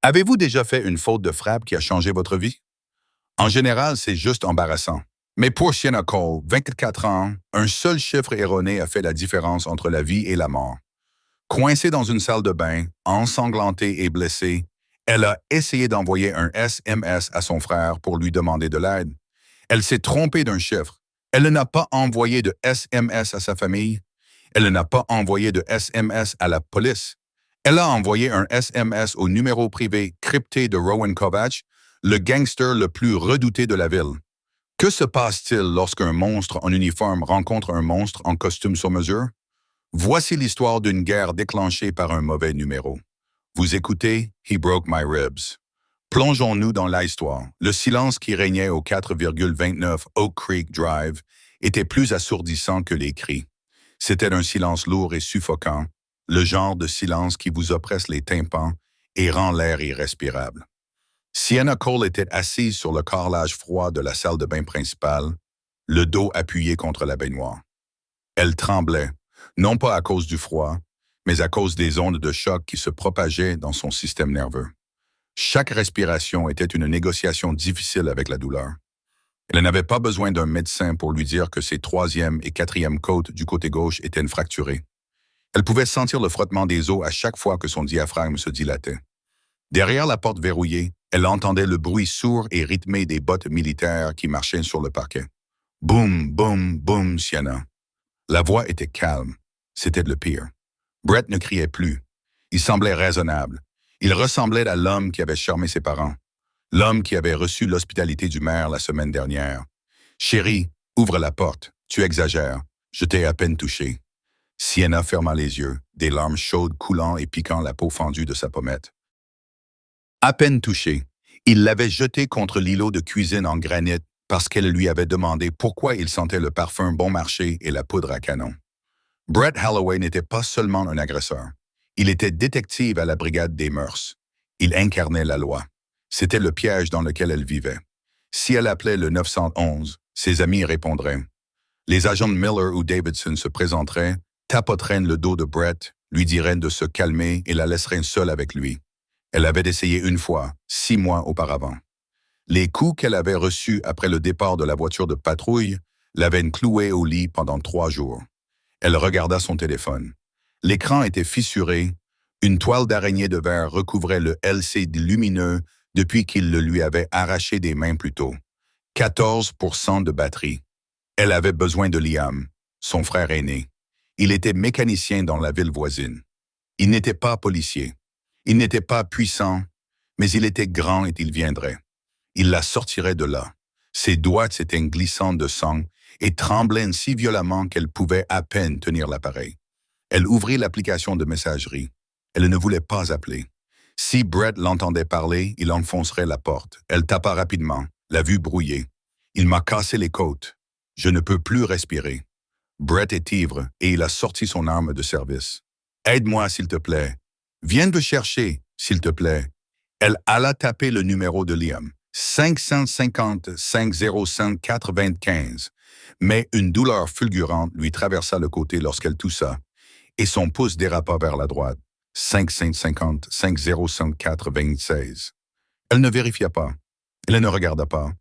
Avez-vous déjà fait une faute de frappe qui a changé votre vie? En général, c'est juste embarrassant. Mais pour Sienna Cole, 24 ans, un seul chiffre erroné a fait la différence entre la vie et la mort. Coincée dans une salle de bain, ensanglantée et blessée, elle a essayé d'envoyer un SMS à son frère pour lui demander de l'aide. Elle s'est trompée d'un chiffre. Elle n'a pas envoyé de SMS à sa famille. Elle n'a pas envoyé de SMS à la police. Elle a envoyé un SMS au numéro privé crypté de Rowan Kovacs, le gangster le plus redouté de la ville. Que se passe-t-il lorsqu'un monstre en uniforme rencontre un monstre en costume sur mesure? Voici l'histoire d'une guerre déclenchée par un mauvais numéro. Vous écoutez He Broke My Ribs. Plongeons-nous dans l'histoire. Le silence qui régnait au 4,29 Oak Creek Drive était plus assourdissant que les cris. C'était un silence lourd et suffocant, le genre de silence qui vous oppresse les tympans et rend l'air irrespirable. Sienna Cole était assise sur le carrelage froid de la salle de bain principale, le dos appuyé contre la baignoire. Elle tremblait, non pas à cause du froid, mais à cause des ondes de choc qui se propageaient dans son système nerveux. Chaque respiration était une négociation difficile avec la douleur. Elle n'avait pas besoin d'un médecin pour lui dire que ses troisième et quatrième côtes du côté gauche étaient fracturées. Elle pouvait sentir le frottement des os à chaque fois que son diaphragme se dilatait. Derrière la porte verrouillée, elle entendait le bruit sourd et rythmé des bottes militaires qui marchaient sur le parquet. Boum, boum, boum, Sienna. La voix était calme. C'était le pire. Brett ne criait plus. Il semblait raisonnable. Il ressemblait à l'homme qui avait charmé ses parents. L'homme qui avait reçu l'hospitalité du maire la semaine dernière. « Chérie, ouvre la porte. Tu exagères. Je t'ai à peine touché. » Sienna ferma les yeux, des larmes chaudes coulant et piquant la peau fendue de sa pommette. À peine touché, il l'avait jeté contre l'îlot de cuisine en granit parce qu'elle lui avait demandé pourquoi il sentait le parfum bon marché et la poudre à canon. Brett Holloway n'était pas seulement un agresseur. Il était détective à la brigade des mœurs. Il incarnait la loi. C'était le piège dans lequel elle vivait. Si elle appelait le 911, ses amis répondraient. Les agents de Miller ou Davidson se présenteraient, tapoteraient le dos de Brett, lui diraient de se calmer et la laisseraient seule avec lui. Elle avait essayé une fois, 6 mois auparavant. Les coups qu'elle avait reçus après le départ de la voiture de patrouille l'avaient clouée au lit pendant 3 jours. Elle regarda son téléphone. L'écran était fissuré. Une toile d'araignée de verre recouvrait le LCD lumineux depuis qu'il le lui avait arraché des mains plus tôt. 14% de batterie. Elle avait besoin de Liam, son frère aîné. Il était mécanicien dans la ville voisine. Il n'était pas policier. Il n'était pas puissant, mais il était grand et il viendrait. Il la sortirait de là. Ses doigts s'étaient glissants de sang et tremblaient si violemment qu'elle pouvait à peine tenir l'appareil. Elle ouvrit l'application de messagerie. Elle ne voulait pas appeler. Si Brett l'entendait parler, il enfoncerait la porte. Elle tapa rapidement, la vue brouillée. Il m'a cassé les côtes. Je ne peux plus respirer. Brett est ivre et il a sorti son arme de service. Aide-moi, s'il te plaît. Viens me chercher, s'il te plaît. Elle alla taper le numéro de Liam. 550 505 425. Mais une douleur fulgurante lui traversa le côté lorsqu'elle toussa, et son pouce dérapa vers la droite. 550 505 426. Elle ne vérifia pas. Elle ne regarda pas.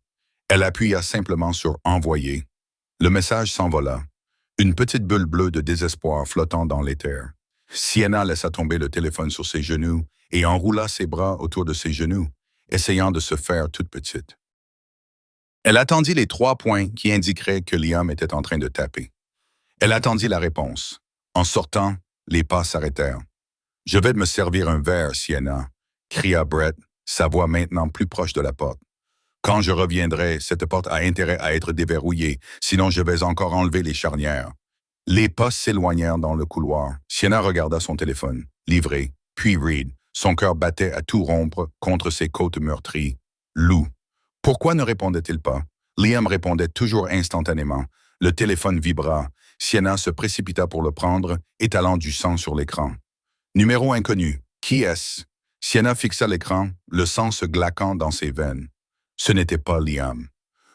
Elle appuya simplement sur « Envoyer ». Le message s'envola. Une petite bulle bleue de désespoir flottant dans l'éther. Sienna laissa tomber le téléphone sur ses genoux et enroula ses bras autour de ses genoux, essayant de se faire toute petite. Elle attendit les 3 points qui indiqueraient que Liam était en train de taper. Elle attendit la réponse. En sortant, les pas s'arrêtèrent. « Je vais me servir un verre, Sienna », cria Brett, sa voix maintenant plus proche de la porte. « Quand je reviendrai, cette porte a intérêt à être déverrouillée, sinon je vais encore enlever les charnières. » Les pas s'éloignèrent dans le couloir. Sienna regarda son téléphone, livré, puis Reed. Son cœur battait à tout rompre contre ses côtes meurtries. Lou. Pourquoi ne répondait-il pas? Liam répondait toujours instantanément. Le téléphone vibra. Sienna se précipita pour le prendre, étalant du sang sur l'écran. Numéro inconnu. Qui est-ce? Sienna fixa l'écran, le sang se glaquant dans ses veines. Ce n'était pas Liam.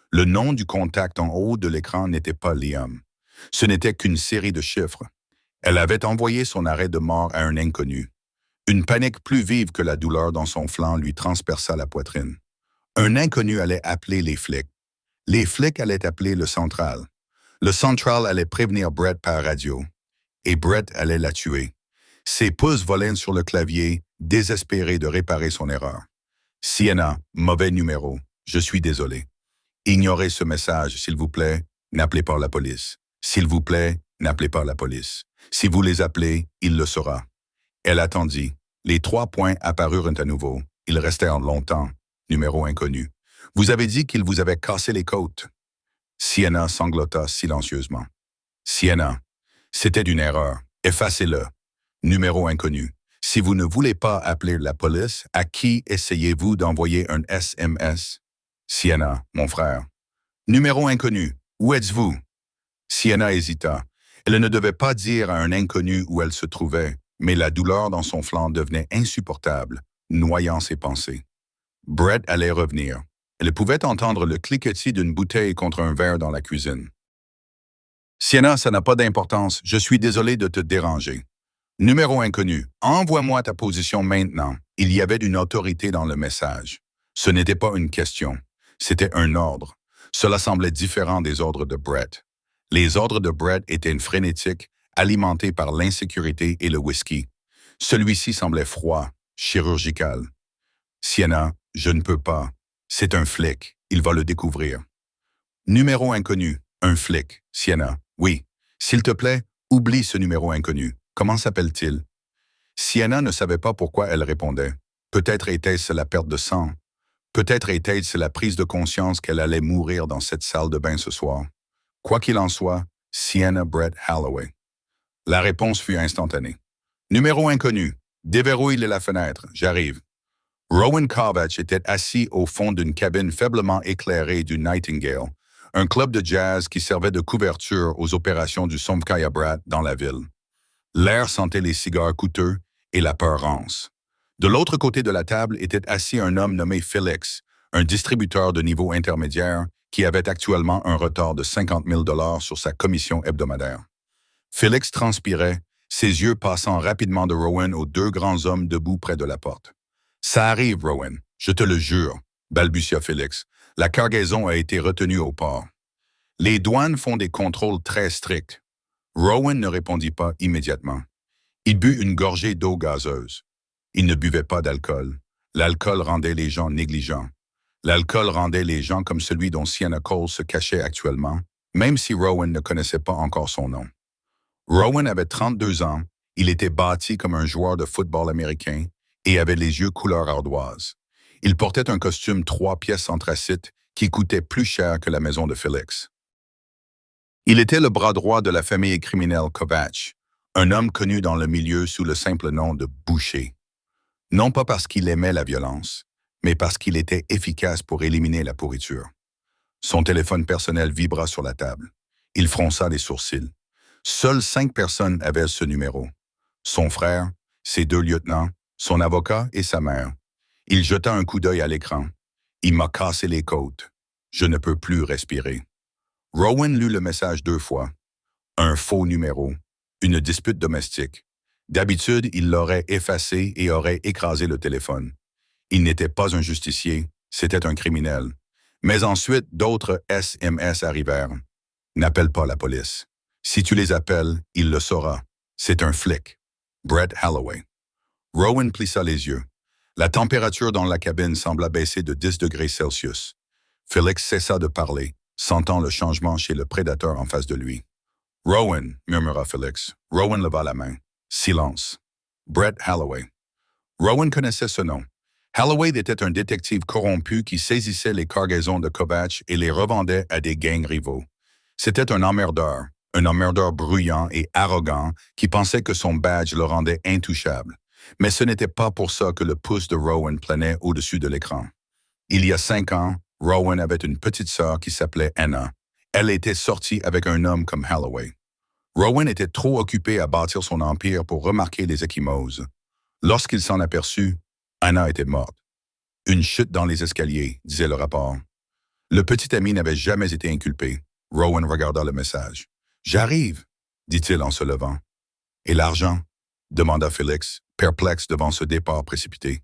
Le nom du contact en haut de l'écran n'était pas Liam. Ce n'était qu'une série de chiffres. Elle avait envoyé son arrêt de mort à un inconnu. Une panique plus vive que la douleur dans son flanc lui transperça la poitrine. Un inconnu allait appeler les flics. Les flics allaient appeler le central. Le central allait prévenir Brett par radio. Et Brett allait la tuer. Ses pouces volaient sur le clavier, désespéré de réparer son erreur. Sienna, mauvais numéro. Je suis désolé. Ignorez ce message, s'il vous plaît. N'appelez pas la police. S'il vous plaît, n'appelez pas la police. Si vous les appelez, il le saura. Elle attendit. Les 3 points apparurent à nouveau. Ils restèrent longtemps. Numéro inconnu. Vous avez dit qu'il vous avait cassé les côtes. Sienna sanglota silencieusement. Sienna, c'était une erreur. Effacez-le. Numéro inconnu. Si vous ne voulez pas appeler la police, à qui essayez-vous d'envoyer un SMS? Sienna, mon frère. Numéro inconnu. Où êtes-vous? Sienna hésita. Elle ne devait pas dire à un inconnu où elle se trouvait, mais la douleur dans son flanc devenait insupportable, noyant ses pensées. Brett allait revenir. Elle pouvait entendre le cliquetis d'une bouteille contre un verre dans la cuisine. Sienna, ça n'a pas d'importance. Je suis désolé de te déranger. Numéro inconnu. Envoie-moi ta position maintenant. Il y avait une autorité dans le message. Ce n'était pas une question. C'était un ordre. Cela semblait différent des ordres de Brett. Les ordres de Brett étaient frénétiques, alimentés par l'insécurité et le whisky. Celui-ci semblait froid, chirurgical. Sienna, je ne peux pas. C'est un flic. Il va le découvrir. Numéro inconnu. Un flic. Sienna. Oui. S'il te plaît, oublie ce numéro inconnu. Comment s'appelle-t-il? Sienna ne savait pas pourquoi elle répondait. Peut-être était-ce la perte de sang. Peut-être était-ce la prise de conscience qu'elle allait mourir dans cette salle de bain ce soir. Quoi qu'il en soit, Sienna Brett Holloway. La réponse fut instantanée. Numéro inconnu. Déverrouille la fenêtre. J'arrive. Rowan Kovacs était assis au fond d'une cabine faiblement éclairée du Nightingale, un club de jazz qui servait de couverture aux opérations du Somkaya Brat dans la ville. L'air sentait les cigares coûteux et la peur rance. De l'autre côté de la table était assis un homme nommé Felix, un distributeur de niveau intermédiaire qui avait actuellement un retard de 50 000 $ sur sa commission hebdomadaire. Felix transpirait, ses yeux passant rapidement de Rowan aux 2 grands hommes debout près de la porte. « Ça arrive, Rowan, je te le jure, » balbutia Felix. « La cargaison a été retenue au port. Les douanes font des contrôles très stricts. » Rowan ne répondit pas immédiatement. Il but une gorgée d'eau gazeuse. Il ne buvait pas d'alcool. L'alcool rendait les gens négligents. L'alcool rendait les gens comme celui dont Sienna Cole se cachait actuellement, même si Rowan ne connaissait pas encore son nom. Rowan avait 32 ans, il était bâti comme un joueur de football américain et avait les yeux couleur ardoise. Il portait un costume 3 pièces anthracite qui coûtait plus cher que la maison de Felix. Il était le bras droit de la famille criminelle Kovacs, un homme connu dans le milieu sous le simple nom de Boucher. Non pas parce qu'il aimait la violence, mais parce qu'il était efficace pour éliminer la pourriture. Son téléphone personnel vibra sur la table. Il fronça les sourcils. Seules 5 personnes avaient ce numéro. Son frère, ses 2 lieutenants, son avocat et sa mère. Il jeta un coup d'œil à l'écran. Il m'a cassé les côtes. Je ne peux plus respirer. Rowan lut le message 2 fois. Un faux numéro. Une dispute domestique. D'habitude, il l'aurait effacé et aurait écrasé le téléphone. Il n'était pas un justicier, c'était un criminel. Mais ensuite, d'autres SMS arrivèrent. N'appelle pas la police. Si tu les appelles, il le saura. C'est un flic. Brett Holloway. Rowan plissa les yeux. La température dans la cabine sembla baisser de 10 degrés Celsius. Felix cessa de parler, sentant le changement chez le prédateur en face de lui. « Rowan » murmura Felix. Rowan leva la main. Silence. Brett Holloway. Rowan connaissait ce nom. Holloway était un détective corrompu qui saisissait les cargaisons de Kovacs et les revendait à des gangs rivaux. C'était un emmerdeur bruyant et arrogant qui pensait que son badge le rendait intouchable. Mais ce n'était pas pour ça que le pouce de Rowan planait au-dessus de l'écran. Il y a 5 ans, Rowan avait une petite sœur qui s'appelait Anna. Elle était sortie avec un homme comme Holloway. Rowan était trop occupé à bâtir son empire pour remarquer les ecchymoses. Lorsqu'il s'en aperçut, Anna était morte. Une chute dans les escaliers, disait le rapport. Le petit ami n'avait jamais été inculpé. Rowan regarda le message. « J'arrive, dit-il en se levant. « Et l'argent » demanda Felix. perplexe devant ce départ précipité.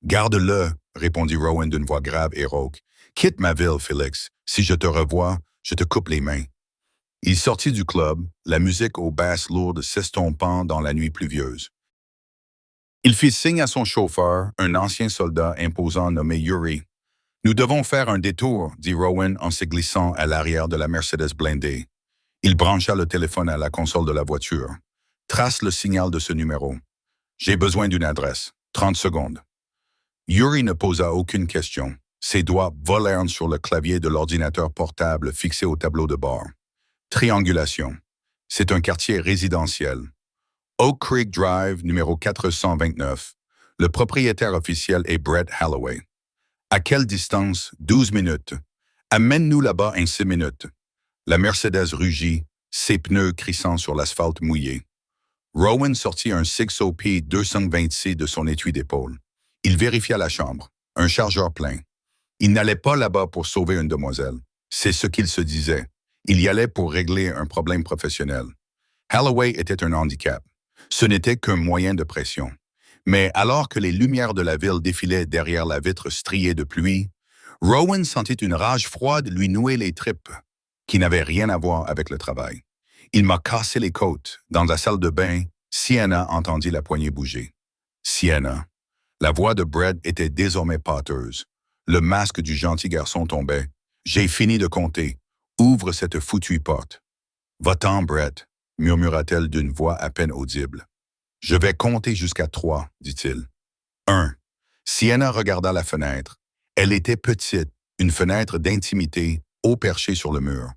Garde-le, répondit Rowan d'une voix grave et rauque. Quitte ma ville, Félix. Si je te revois, je te coupe les mains. Il sortit du club, la musique aux basses lourdes s'estompant dans la nuit pluvieuse. Il fit signe à son chauffeur, un ancien soldat imposant nommé Yuri. Nous devons faire un détour, dit Rowan en se glissant à l'arrière de la Mercedes blindée. Il brancha le téléphone à la console de la voiture. Trace le signal de ce numéro. J'ai besoin d'une adresse. 30 secondes. Yuri ne posa aucune question. Ses doigts volèrent sur le clavier de l'ordinateur portable fixé au tableau de bord. Triangulation. C'est un quartier résidentiel. Oak Creek Drive, numéro 429. Le propriétaire officiel est Brett Holloway. À quelle distance? 12 minutes. Amène-nous là-bas en 6 minutes. La Mercedes rugit, ses pneus crissant sur l'asphalte mouillé. Rowan sortit un 6OP 226 de son étui d'épaule. Il vérifia la chambre. Un chargeur plein. Il n'allait pas là-bas pour sauver une demoiselle. C'est ce qu'il se disait. Il y allait pour régler un problème professionnel. Holloway était un handicap. Ce n'était qu'un moyen de pression. Mais alors que les lumières de la ville défilaient derrière la vitre striée de pluie, Rowan sentit une rage froide lui nouer les tripes, qui n'avait rien à voir avec le travail. Il m'a cassé les côtes. Dans la salle de bain, Sienna entendit la poignée bouger. Sienna. La voix de Brett était désormais pâteuse. Le masque du gentil garçon tombait. J'ai fini de compter. Ouvre cette foutue porte. Va-t'en, Brett, murmura-t-elle d'une voix à peine audible. Je vais compter jusqu'à 3, dit-il. 1. Sienna regarda la fenêtre. Elle était petite, une fenêtre d'intimité, haut perchée sur le mur.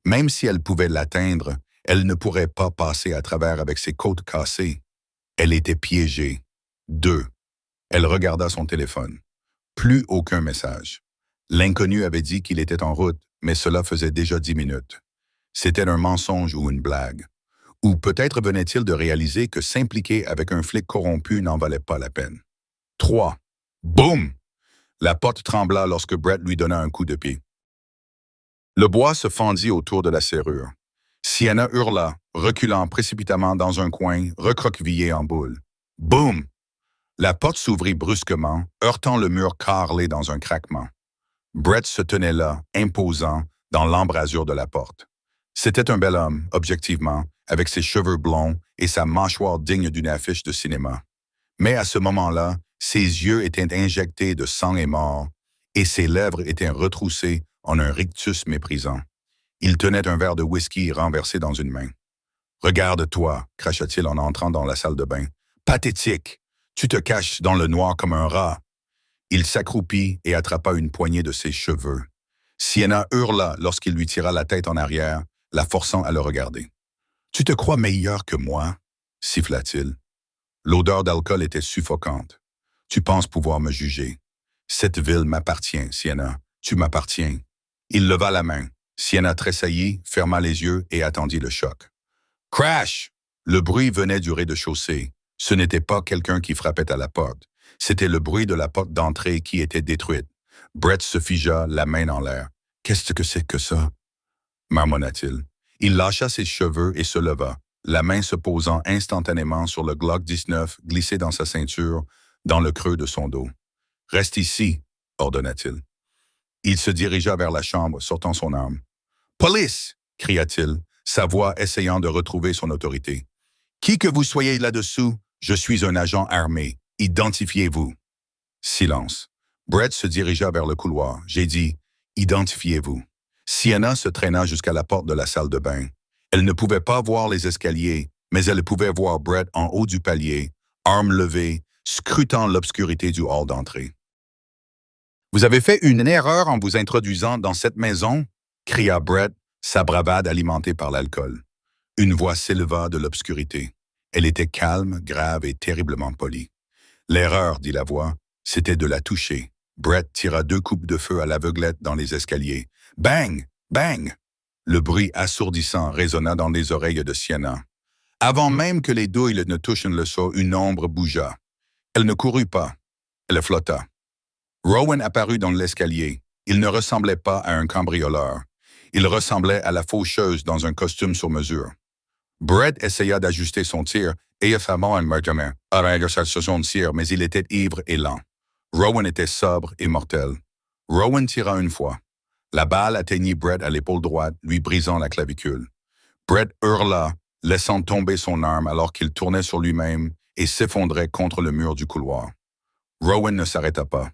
Même si elle pouvait l'atteindre, elle ne pourrait pas passer à travers avec ses côtes cassées. Elle était piégée. 2. Elle regarda son téléphone. Plus aucun message. L'inconnu avait dit qu'il était en route, mais cela faisait déjà 10 minutes. C'était un mensonge ou une blague. Ou peut-être venait-il de réaliser que s'impliquer avec un flic corrompu n'en valait pas la peine. 3. Boum! La porte trembla lorsque Brett lui donna un coup de pied. Le bois se fendit autour de la serrure. Sienna hurla, reculant précipitamment dans un coin, recroquevillée en boule. Boum! La porte s'ouvrit brusquement, heurtant le mur carrelé dans un craquement. Brett se tenait là, imposant, dans l'embrasure de la porte. C'était un bel homme, objectivement, avec ses cheveux blonds et sa mâchoire digne d'une affiche de cinéma. Mais à ce moment-là, ses yeux étaient injectés de sang et mort, et ses lèvres étaient retroussées en un rictus méprisant. Il tenait un verre de whisky renversé dans une main. « Regarde-toi » cracha-t-il en entrant dans la salle de bain. « Pathétique! Tu te caches dans le noir comme un rat. » Il s'accroupit et attrapa une poignée de ses cheveux. Sienna hurla lorsqu'il lui tira la tête en arrière, la forçant à le regarder. « Tu te crois meilleur que moi ?» siffla-t-il. L'odeur d'alcool était suffocante. « Tu penses pouvoir me juger. Cette ville m'appartient, Sienna. Tu m'appartiens. » Il leva la main. Sienna tressaillit, ferma les yeux et attendit le choc. Crash! Le bruit venait du rez-de-chaussée. Ce n'était pas quelqu'un qui frappait à la porte. C'était le bruit de la porte d'entrée qui était détruite. Brett se figea, la main en l'air. « Qu'est-ce que c'est que ça? » marmonna-t-il. Il lâcha ses cheveux et se leva, la main se posant instantanément sur le Glock 19 glissé dans sa ceinture, dans le creux de son dos. « Reste ici, » ordonna-t-il. Il se dirigea vers la chambre, sortant son arme. « Police !» cria-t-il, sa voix essayant de retrouver son autorité. « Qui que vous soyez là-dessous, je suis un agent armé. Identifiez-vous. » Silence. Brett se dirigea vers le couloir. J'ai dit « Identifiez-vous. » Sienna se traîna jusqu'à la porte de la salle de bain. Elle ne pouvait pas voir les escaliers, mais elle pouvait voir Brett en haut du palier, armes levées, scrutant l'obscurité du hall d'entrée. « Vous avez fait une erreur en vous introduisant dans cette maison ?» cria Brett, sa bravade alimentée par l'alcool. Une voix s'éleva de l'obscurité. Elle était calme, grave et terriblement polie. L'erreur, dit la voix, c'était de la toucher. Brett tira 2 coupes de feu à l'aveuglette dans les escaliers. Bang! Bang! Le bruit assourdissant résonna dans les oreilles de Sienna. Avant même que les douilles ne touchent le sol, une ombre bougea. Elle ne courut pas. Elle flotta. Rowan apparut dans l'escalier. Il ne ressemblait pas à un cambrioleur. Il ressemblait à la faucheuse dans un costume sur mesure. Brett essaya d'ajuster son tir et affamant un meurtrier à sa session de tir, mais il était ivre et lent. Rowan était sobre et mortel. Rowan tira une fois. La balle atteignit Brett à l'épaule droite, lui brisant la clavicule. Brett hurla, laissant tomber son arme alors qu'il tournait sur lui-même et s'effondrait contre le mur du couloir. Rowan ne s'arrêta pas.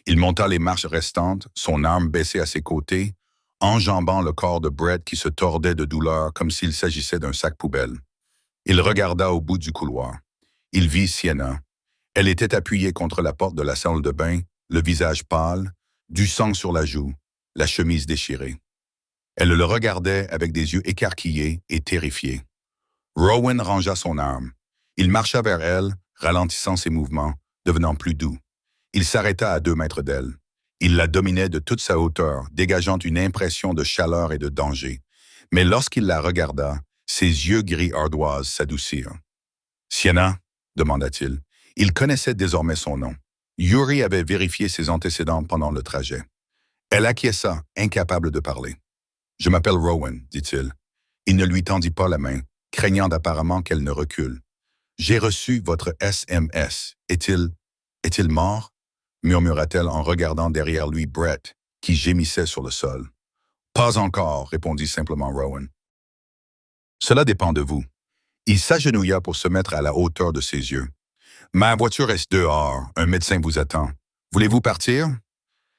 Il monta les marches restantes, son arme baissée à ses côtés, enjambant le corps de Brett qui se tordait de douleur comme s'il s'agissait d'un sac poubelle. Il regarda au bout du couloir. Il vit Sienna. Elle était appuyée contre la porte de la salle de bain, le visage pâle, du sang sur la joue, la chemise déchirée. Elle le regardait avec des yeux écarquillés et terrifiés. Rowan rangea son arme. Il marcha vers elle, ralentissant ses mouvements, devenant plus doux. Il s'arrêta à 2 mètres d'elle. Il la dominait de toute sa hauteur, dégageant une impression de chaleur et de danger. Mais lorsqu'il la regarda, ses yeux gris ardoise s'adoucirent. « Sienna ?» demanda-t-il. Il connaissait désormais son nom. Yuri avait vérifié ses antécédents pendant le trajet. Elle acquiesça, incapable de parler. « Je m'appelle Rowan, dit-il. Il ne lui tendit pas la main, craignant apparemment qu'elle ne recule. « J'ai reçu votre SMS. Est-il mort? » murmura-t-elle en regardant derrière lui Brett, qui gémissait sur le sol. « Pas encore, répondit simplement Rowan. Cela dépend de vous. Il s'agenouilla pour se mettre à la hauteur de ses yeux. « Ma voiture est dehors, un médecin vous attend. Voulez-vous partir? »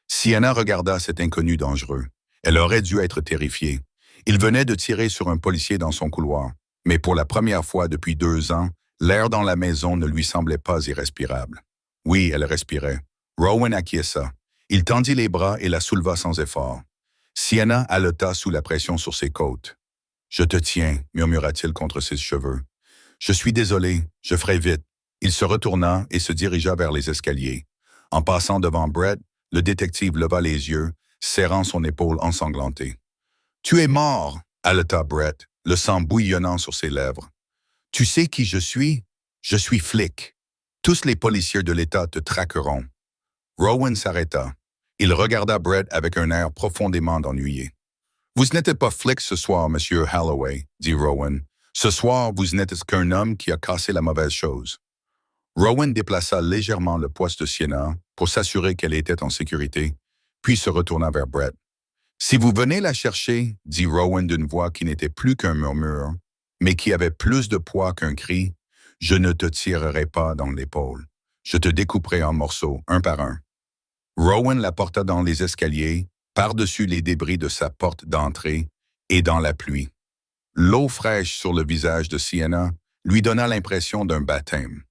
Sienna regarda cet inconnu dangereux. Elle aurait dû être terrifiée. Il venait de tirer sur un policier dans son couloir, mais pour la première fois depuis 2 ans, l'air dans la maison ne lui semblait pas irrespirable. Oui, elle respirait. Rowan acquiesça. Il tendit les bras et la souleva sans effort. Sienna haleta sous la pression sur ses côtes. « Je te tiens, » murmura-t-il contre ses cheveux. « Je suis désolé, je ferai vite. » Il se retourna et se dirigea vers les escaliers. En passant devant Brett, le détective leva les yeux, serrant son épaule ensanglantée. « Tu es mort !» haleta Brett, le sang bouillonnant sur ses lèvres. « Tu sais qui je suis? Je suis flic. Tous les policiers de l'État te traqueront. » Rowan s'arrêta. Il regarda Brett avec un air profondément ennuyé. « Vous n'êtes pas flic ce soir, Monsieur Holloway, » dit Rowan. « Ce soir, vous n'êtes qu'un homme qui a cassé la mauvaise chose. » Rowan déplaça légèrement le poste de Sienna pour s'assurer qu'elle était en sécurité, puis se retourna vers Brett. « Si vous venez la chercher, » dit Rowan d'une voix qui n'était plus qu'un murmure, mais qui avait plus de poids qu'un cri, « je ne te tirerai pas dans l'épaule. Je te découperai en morceaux, un par un. » Rowan la porta dans les escaliers, par-dessus les débris de sa porte d'entrée et dans la pluie. L'eau fraîche sur le visage de Sienna lui donna l'impression d'un baptême.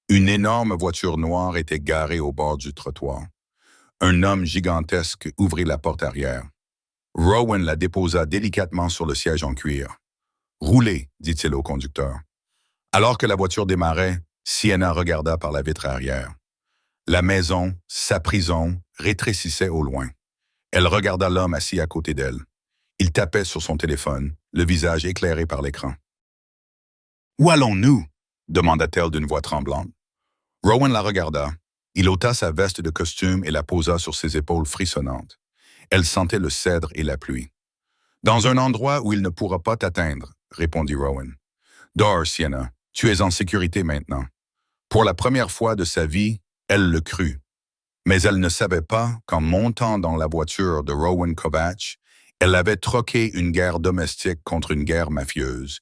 Une énorme voiture noire était garée au bord du trottoir. Un homme gigantesque ouvrit la porte arrière. Rowan la déposa délicatement sur le siège en cuir. « Roulez », dit-il au conducteur. Alors que la voiture démarrait, Sienna regarda par la vitre arrière. La maison, sa prison, rétrécissait au loin. Elle regarda l'homme assis à côté d'elle. Il tapait sur son téléphone, le visage éclairé par l'écran. « Où allons-nous » demanda-t-elle d'une voix tremblante. Rowan la regarda. Il ôta sa veste de costume et la posa sur ses épaules frissonnantes. Elle sentait le cèdre et la pluie. « Dans un endroit où il ne pourra pas t'atteindre, » répondit Rowan. « Dors, Sienna, tu es en sécurité maintenant. » Pour la première fois de sa vie, elle le crut. Mais elle ne savait pas qu'en montant dans la voiture de Rowan Kovacs, elle avait troqué une guerre domestique contre une guerre mafieuse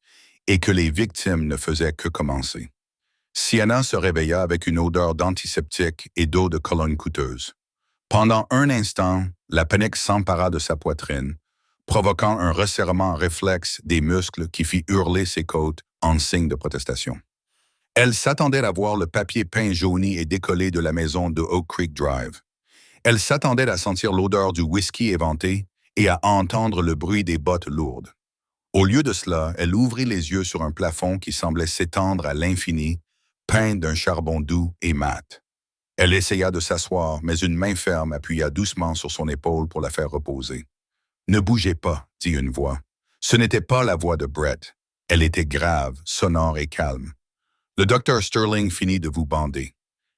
et que les victimes ne faisaient que commencer. Sienna se réveilla avec une odeur d'antiseptique et d'eau de cologne coûteuse. Pendant un instant, la panique s'empara de sa poitrine, provoquant un resserrement réflexe des muscles qui fit hurler ses côtes en signe de protestation. Elle s'attendait à voir le papier peint jauni et décollé de la maison de Oak Creek Drive. Elle s'attendait à sentir l'odeur du whisky éventé et à entendre le bruit des bottes lourdes. Au lieu de cela, elle ouvrit les yeux sur un plafond qui semblait s'étendre à l'infini, peint d'un charbon doux et mat. Elle essaya de s'asseoir, mais une main ferme appuya doucement sur son épaule pour la faire reposer. « Ne bougez pas, » dit une voix. Ce n'était pas la voix de Brett. Elle était grave, sonore et calme. Le docteur Sterling finit de vous bander.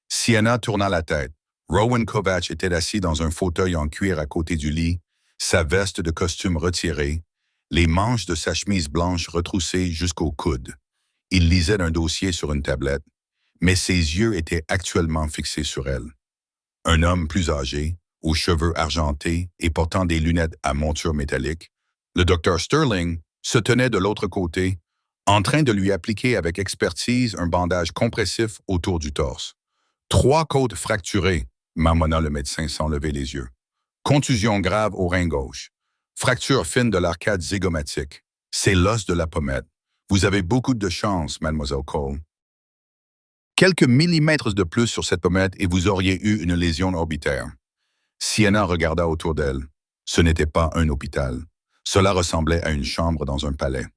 Sienna tourna la tête. Rowan Kovacs était assis dans un fauteuil en cuir à côté du lit, sa veste de costume retirée, les manches de sa chemise blanche retroussées jusqu'au coude. Il lisait un dossier sur une tablette, mais ses yeux étaient actuellement fixés sur elle. Un homme plus âgé, aux cheveux argentés et portant des lunettes à monture métallique, le docteur Sterling se tenait de l'autre côté, en train de lui appliquer avec expertise un bandage compressif autour du torse. 3 côtes fracturées, marmonna le médecin sans lever les yeux. Contusion grave au rein gauche. Fracture fine de l'arcade zygomatique. C'est l'os de la pommette. Vous avez beaucoup de chance, mademoiselle Cole. Quelques millimètres de plus sur cette pommette et vous auriez eu une lésion orbitaire. Sienna regarda autour d'elle. Ce n'était pas un hôpital. Cela ressemblait à une chambre dans un palais.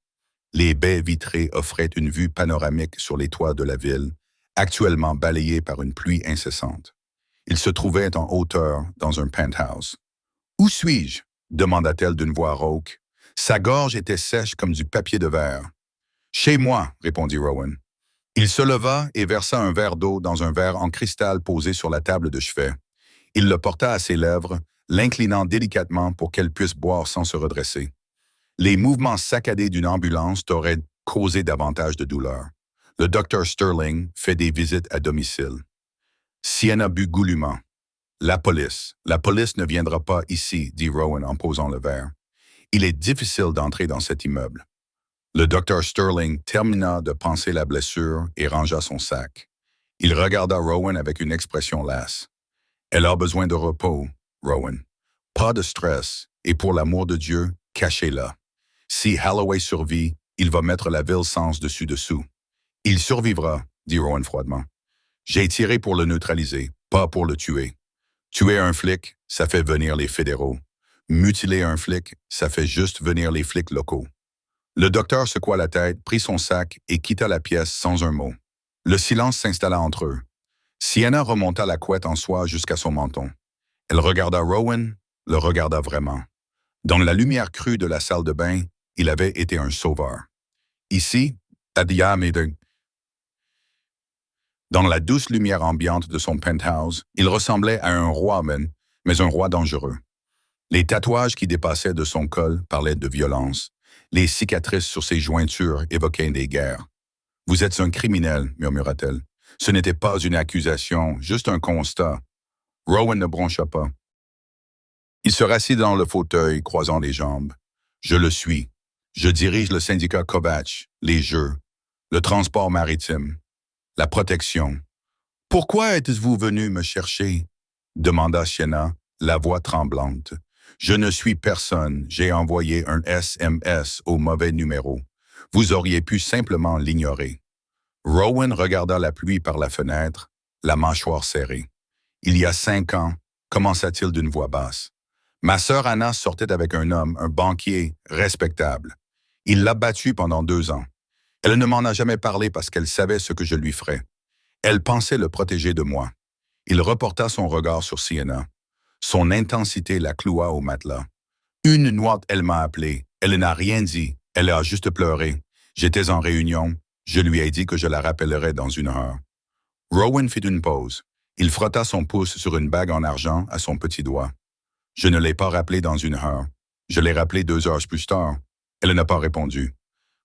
Les baies vitrées offraient une vue panoramique sur les toits de la ville, actuellement balayée par une pluie incessante. Il se trouvait en hauteur dans un penthouse. « Où suis-je » demanda-t-elle d'une voix rauque. Sa gorge était sèche comme du papier de verre. « Chez moi » répondit Rowan. Il se leva et versa un verre d'eau dans un verre en cristal posé sur la table de chevet. Il le porta à ses lèvres, l'inclinant délicatement pour qu'elle puisse boire sans se redresser. Les mouvements saccadés d'une ambulance t'auraient causé davantage de douleur. Le docteur Sterling fait des visites à domicile. Sienna but goulûment. La police ne viendra pas ici, dit Rowan en posant le verre. Il est difficile d'entrer dans cet immeuble. Le docteur Sterling termina de panser la blessure et rangea son sac. Il regarda Rowan avec une expression lasse. Elle a besoin de repos, Rowan. Pas de stress, et pour l'amour de Dieu, cachez-la. Si Holloway survit, il va mettre la ville sens dessus-dessous. Il survivra, dit Rowan froidement. J'ai tiré pour le neutraliser, pas pour le tuer. Tuer un flic, ça fait venir les fédéraux. Mutiler un flic, ça fait juste venir les flics locaux. Le docteur secoua la tête, prit son sac et quitta la pièce sans un mot. Le silence s'installa entre eux. Sienna remonta la couette en soie jusqu'à son menton. Elle regarda Rowan, le regarda vraiment. Dans la lumière crue de la salle de bain, il avait été un sauveur. Ici, dans la douce lumière ambiante de son penthouse, il ressemblait à un roi, mais un roi dangereux. Les tatouages qui dépassaient de son col parlaient de violence. Les cicatrices sur ses jointures évoquaient des guerres. « Vous êtes un criminel », murmura-t-elle. « Ce n'était pas une accusation, juste un constat. » Rowan ne broncha pas. Il se rassit dans le fauteuil, croisant les jambes. « Je le suis. Je dirige le syndicat Kovacs, les jeux, le transport maritime, la protection. »« Pourquoi êtes-vous venu me chercher ?» demanda Sienna, la voix tremblante. « Je ne suis personne. J'ai envoyé un SMS au mauvais numéro. Vous auriez pu simplement l'ignorer. » Rowan regarda la pluie par la fenêtre, la mâchoire serrée. « Il y a 5 ans, » commença-t-il d'une voix basse. « Ma sœur Anna sortait avec un homme, un banquier, respectable. Il l'a battue pendant 2 ans. Elle ne m'en a jamais parlé parce qu'elle savait ce que je lui ferais. Elle pensait le protéger de moi. » Il reporta son regard sur Sienna. Son intensité la cloua au matelas. « Une nuit, elle m'a appelé. Elle n'a rien dit. Elle a juste pleuré. J'étais en réunion. Je lui ai dit que je la rappellerais dans 1 heure. » Rowan fit une pause. Il frotta son pouce sur une bague en argent à son petit doigt. « Je ne l'ai pas rappelée dans 1 heure. Je l'ai rappelée 2 heures plus tard. Elle n'a pas répondu.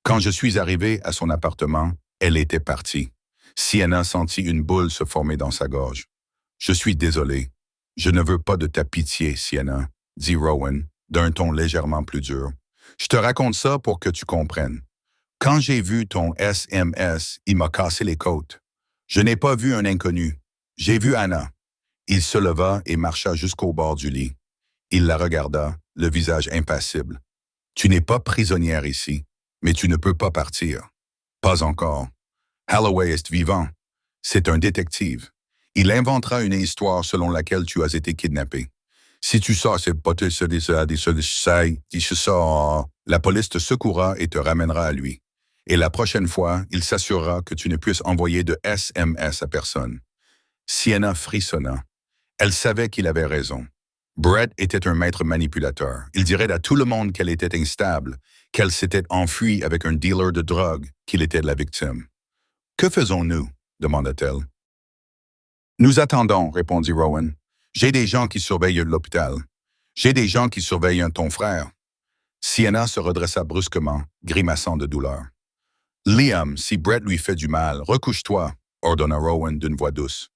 Quand je suis arrivé à son appartement, elle était partie. » Sienna sentit une boule se former dans sa gorge. « Je suis désolé. Je ne veux pas de ta pitié, Sienna, » dit Rowan, d'un ton légèrement plus dur. « Je te raconte ça pour que tu comprennes. Quand j'ai vu ton SMS, il m'a cassé les côtes. Je n'ai pas vu un inconnu. J'ai vu Anna. » Il se leva et marcha jusqu'au bord du lit. Il la regarda, le visage impassible. « Tu n'es pas prisonnière ici, mais tu ne peux pas partir. »« Pas encore. Holloway est vivant. C'est un détective. Il inventera une histoire selon laquelle tu as été kidnappé. Si tu sors, c'est pas la police te secourra et te ramènera à lui. Et la prochaine fois, il s'assurera que tu ne puisses envoyer de SMS à personne. » Sienna frissonna. Elle savait qu'il avait raison. Brett était un maître manipulateur. Il dirait à tout le monde qu'elle était instable, qu'elle s'était enfuie avec un dealer de drogue, qu'il était la victime. « Que faisons-nous » demanda-t-elle. « Nous attendons » répondit Rowan. « J'ai des gens qui surveillent l'hôpital. J'ai des gens qui surveillent ton frère. » Sienna se redressa brusquement, grimaçant de douleur. Liam, si Brett lui fait du mal, recouche-toi, ordonna Rowan d'une voix douce.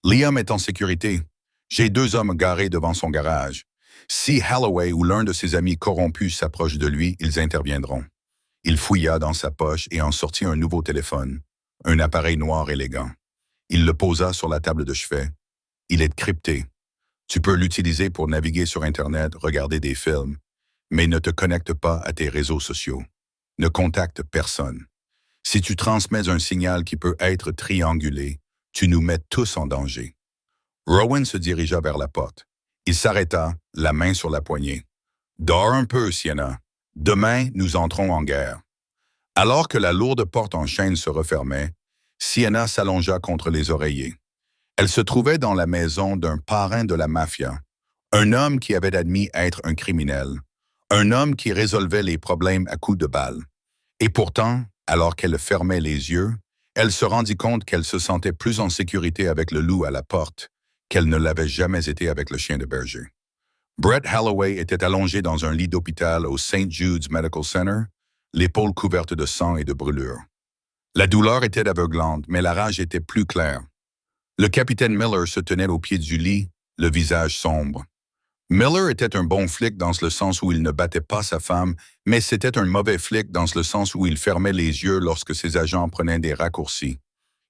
Liam est en sécurité. J'ai 2 hommes garés devant son garage. Si Holloway ou l'un de ses amis corrompus s'approche de lui, ils interviendront. Il fouilla dans sa poche et en sortit un nouveau téléphone, un appareil noir élégant. Il le posa sur la table de chevet. Il est crypté. Tu peux l'utiliser pour naviguer sur Internet, regarder des films, mais ne te connecte pas à tes réseaux sociaux. Ne contacte personne. Si tu transmets un signal qui peut être triangulé, tu nous mets tous en danger. Rowan se dirigea vers la porte. Il s'arrêta, la main sur la poignée. Dors un peu, Sienna. Demain, nous entrons en guerre. Alors que la lourde porte en chêne se refermait, Sienna s'allongea contre les oreillers. Elle se trouvait dans la maison d'un parrain de la mafia, un homme qui avait admis être un criminel, un homme qui résolvait les problèmes à coups de balle. Et pourtant, alors qu'elle fermait les yeux, elle se rendit compte qu'elle se sentait plus en sécurité avec le loup à la porte qu'elle ne l'avait jamais été avec le chien de berger. Brett Holloway était allongé dans un lit d'hôpital au St. Jude's Medical Center, l'épaule couverte de sang et de brûlures. La douleur était aveuglante, mais la rage était plus claire. Le capitaine Miller se tenait au pied du lit, le visage sombre. Miller était un bon flic dans le sens où il ne battait pas sa femme, mais c'était un mauvais flic dans le sens où il fermait les yeux lorsque ses agents prenaient des raccourcis.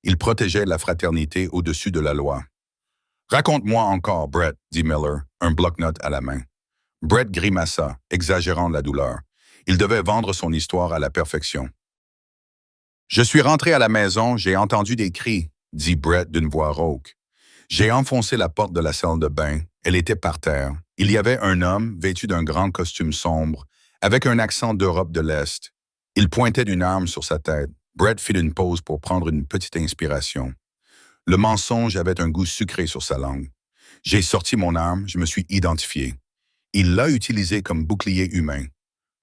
Il protégeait la fraternité au-dessus de la loi. « Raconte-moi encore, Brett, » dit Miller, un bloc-notes à la main. Brett grimaça, exagérant la douleur. Il devait vendre son histoire à la perfection. « Je suis rentré à la maison, j'ai entendu des cris, » dit Brett d'une voix rauque. J'ai enfoncé la porte de la salle de bain. Elle était par terre. Il y avait un homme vêtu d'un grand costume sombre, avec un accent d'Europe de l'Est. Il pointait d'une arme sur sa tête. Brett fit une pause pour prendre une petite inspiration. Le mensonge avait un goût sucré sur sa langue. J'ai sorti mon arme, je me suis identifié. Il l'a utilisé comme bouclier humain.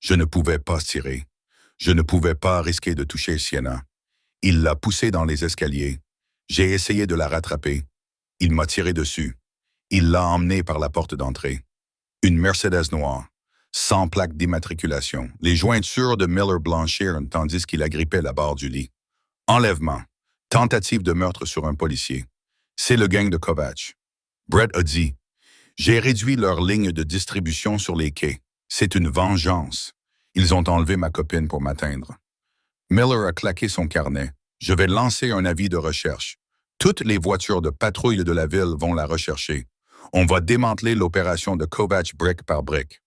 Je ne pouvais pas tirer. Je ne pouvais pas risquer de toucher Sienna. Il l'a poussée dans les escaliers. J'ai essayé de la rattraper. Il m'a tiré dessus. Il l'a emmenée par la porte d'entrée. Une Mercedes noire, sans plaque d'immatriculation. Les jointures de Miller blanchirent tandis qu'il agrippait la barre du lit. Enlèvement. Tentative de meurtre sur un policier. C'est le gang de Kovacs. Brett a dit « J'ai réduit leur ligne de distribution sur les quais. C'est une vengeance. Ils ont enlevé ma copine pour m'atteindre. » Miller a claqué son carnet. « Je vais lancer un avis de recherche. Toutes les voitures de patrouille de la ville vont la rechercher. On va démanteler l'opération de Kovacs brique par brique. »«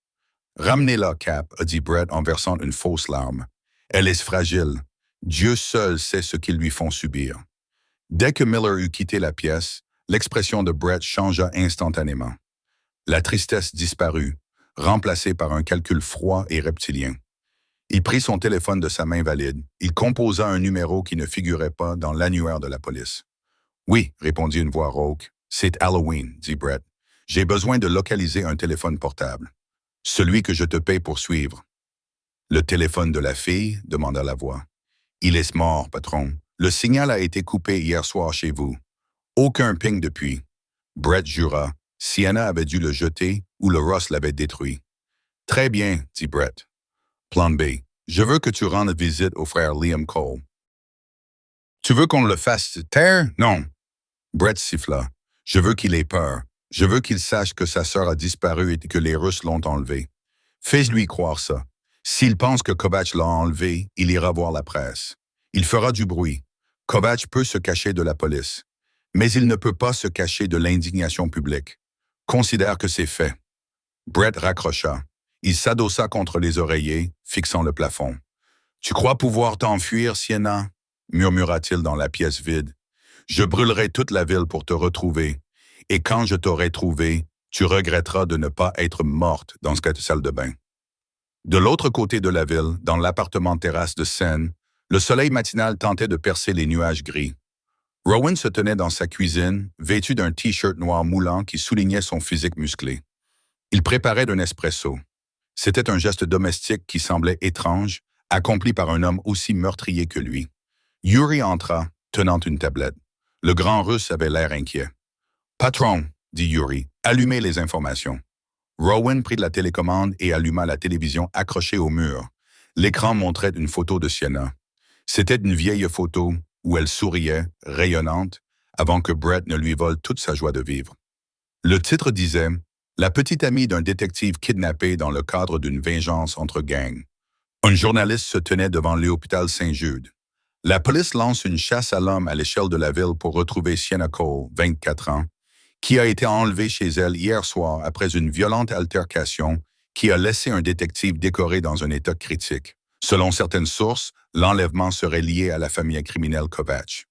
Ramenez-la, Cap, » a dit Brett en versant une fausse larme. « Elle est fragile. Dieu seul sait ce qu'ils lui font subir. » Dès que Miller eut quitté la pièce, l'expression de Brett changea instantanément. La tristesse disparut, remplacée par un calcul froid et reptilien. Il prit son téléphone de sa main valide. Il composa un numéro qui ne figurait pas dans l'annuaire de la police. « Oui, » répondit une voix rauque. « C'est Halloween, » dit Brett. « J'ai besoin de localiser un téléphone portable. Celui que je te paye pour suivre. »« Le téléphone de la fille ?» demanda la voix. « Il est mort, patron. Le signal a été coupé hier soir chez vous. Aucun ping depuis. » Brett jura. Sienna avait dû le jeter ou le Ross l'avait détruit. « Très bien, » dit Brett. « Plan B. Je veux que tu rendes visite au frère Liam Cole. »« Tu veux qu'on le fasse taire? Non. » Brett siffla. « Je veux qu'il ait peur. Je veux qu'il sache que sa sœur a disparu et que les Russes l'ont enlevé. Fais-lui croire ça. S'il pense que Kovacs l'a enlevé, il ira voir la presse. Il fera du bruit. Kovacs peut se cacher de la police. Mais il ne peut pas se cacher de l'indignation publique. Considère que c'est fait. » Brett raccrocha. Il s'adossa contre les oreillers, fixant le plafond. « Tu crois pouvoir t'enfuir, Sienna? » murmura-t-il dans la pièce vide. « Je brûlerai toute la ville pour te retrouver. Et quand je t'aurai trouvé, tu regretteras de ne pas être morte dans cette salle de bain. » De l'autre côté de la ville, dans l'appartement terrasse de Seine, le soleil matinal tentait de percer les nuages gris. Rowan se tenait dans sa cuisine, vêtu d'un T-shirt noir moulant qui soulignait son physique musclé. Il préparait un espresso. C'était un geste domestique qui semblait étrange, accompli par un homme aussi meurtrier que lui. Yuri entra, tenant une tablette. Le grand Russe avait l'air inquiet. « Patron, » dit Yuri, « allumez les informations. » Rowan prit la télécommande et alluma la télévision accrochée au mur. L'écran montrait une photo de Sienna. C'était une vieille photo où elle souriait, rayonnante, avant que Brett ne lui vole toute sa joie de vivre. Le titre disait « La petite amie d'un détective kidnappé dans le cadre d'une vengeance entre gangs ». Un journaliste se tenait devant l'hôpital Saint-Jude. La police lance une chasse à l'homme à l'échelle de la ville pour retrouver Sienna Cole, 24 ans, qui a été enlevée chez elle hier soir après une violente altercation qui a laissé un détective décoré dans un état critique. Selon certaines sources, l'enlèvement serait lié à la famille criminelle Kovacs.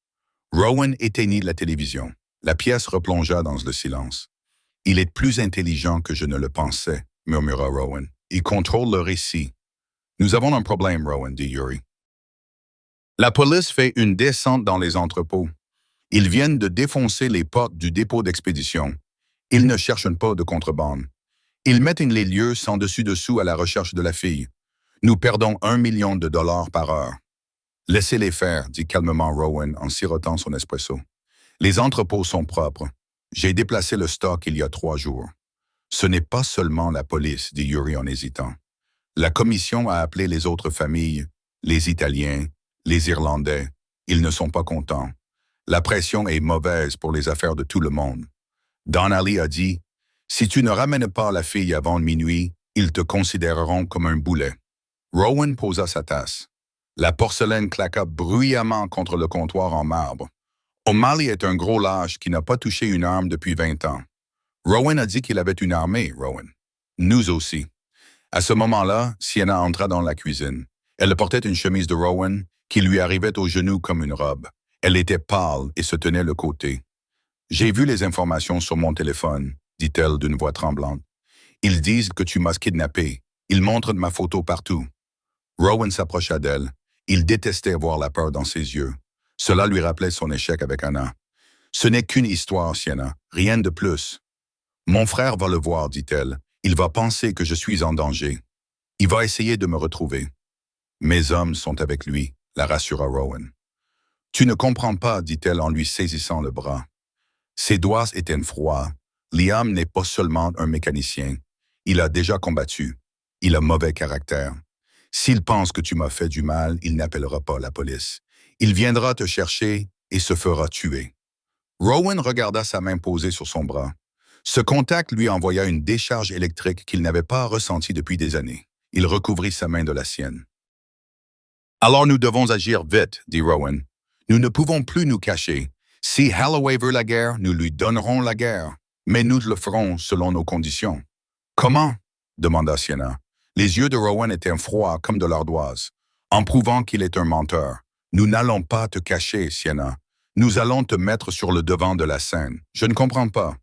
Rowan éteignit la télévision. La pièce replongea dans le silence. « Il est plus intelligent que je ne le pensais », murmura Rowan. « Il contrôle le récit. »« Nous avons un problème, Rowan, » dit Yuri. La police fait une descente dans les entrepôts. Ils viennent de défoncer les portes du dépôt d'expédition. Ils ne cherchent pas de contrebande. Ils mettent les lieux sans dessus-dessous à la recherche de la fille. Nous perdons $1 million par heure. Laissez-les faire, dit calmement Rowan en sirotant son espresso. Les entrepôts sont propres. J'ai déplacé le stock il y a 3 jours. Ce n'est pas seulement la police, dit Yuri en hésitant. La commission a appelé les autres familles, les Italiens, les Irlandais. Ils ne sont pas contents. La pression est mauvaise pour les affaires de tout le monde. Donnelly a dit « Si tu ne ramènes pas la fille avant minuit, ils te considéreront comme un boulet. » Rowan posa sa tasse. La porcelaine claqua bruyamment contre le comptoir en marbre. O'Malley est un gros lâche qui n'a pas touché une arme depuis 20 ans. Rowan a dit qu'il avait une armée, Rowan. Nous aussi. À ce moment-là, Sienna entra dans la cuisine. Elle portait une chemise de Rowan qui lui arrivait aux genoux comme une robe. Elle était pâle et se tenait le côté. « J'ai vu les informations sur mon téléphone, » dit-elle d'une voix tremblante. « Ils disent que tu m'as kidnappé. Ils montrent ma photo partout. » Rowan s'approcha d'elle. Il détestait voir la peur dans ses yeux. Cela lui rappelait son échec avec Anna. « Ce n'est qu'une histoire, Sienna. Rien de plus. »« Mon frère va le voir, dit-elle. Il va penser que je suis en danger. Il va essayer de me retrouver. »« Mes hommes sont avec lui, » la rassura Rowan. « Tu ne comprends pas, dit-elle en lui saisissant le bras. Ses doigts étaient froids. Liam n'est pas seulement un mécanicien. Il a déjà combattu. Il a mauvais caractère. S'il pense que tu m'as fait du mal, il n'appellera pas la police. Il viendra te chercher et se fera tuer. » Rowan regarda sa main posée sur son bras. Ce contact lui envoya une décharge électrique qu'il n'avait pas ressentie depuis des années. Il recouvrit sa main de la sienne. « Alors nous devons agir vite, dit Rowan. Nous ne pouvons plus nous cacher. Si Holloway veut la guerre, nous lui donnerons la guerre. Mais nous le ferons selon nos conditions. »« Comment ?» demanda Sienna. Les yeux de Rowan étaient froids comme de l'ardoise. « En prouvant qu'il est un menteur. Nous n'allons pas te cacher, Sienna. Nous allons te mettre sur le devant de la scène. Je ne comprends pas. »«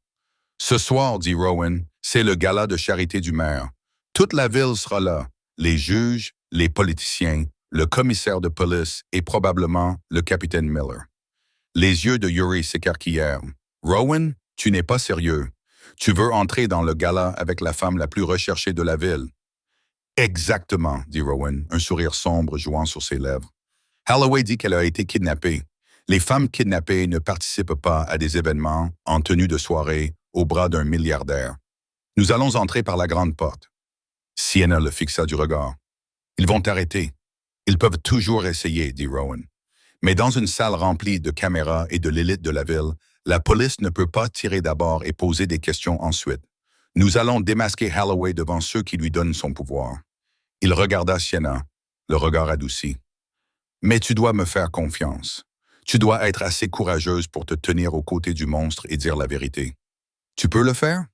Ce soir, dit Rowan, c'est le gala de charité du maire. Toute la ville sera là. Les juges, les politiciens, le commissaire de police et probablement le capitaine Miller. » Les yeux de Yuri s'écarquillèrent. « Rowan, tu n'es pas sérieux. Tu veux entrer dans le gala avec la femme la plus recherchée de la ville. »« Exactement, dit Rowan, un sourire sombre jouant sur ses lèvres. Holloway dit qu'elle a été kidnappée. Les femmes kidnappées ne participent pas à des événements en tenue de soirée au bras d'un milliardaire. Nous allons entrer par la grande porte. » Sienna le fixa du regard. « Ils vont t'arrêter. Ils peuvent toujours essayer, dit Rowan. Mais dans une salle remplie de caméras et de l'élite de la ville, la police ne peut pas tirer d'abord et poser des questions ensuite. Nous allons démasquer Holloway devant ceux qui lui donnent son pouvoir. » Il regarda Sienna, le regard adouci. « Mais tu dois me faire confiance. Tu dois être assez courageuse pour te tenir aux côtés du monstre et dire la vérité. Tu peux le faire? »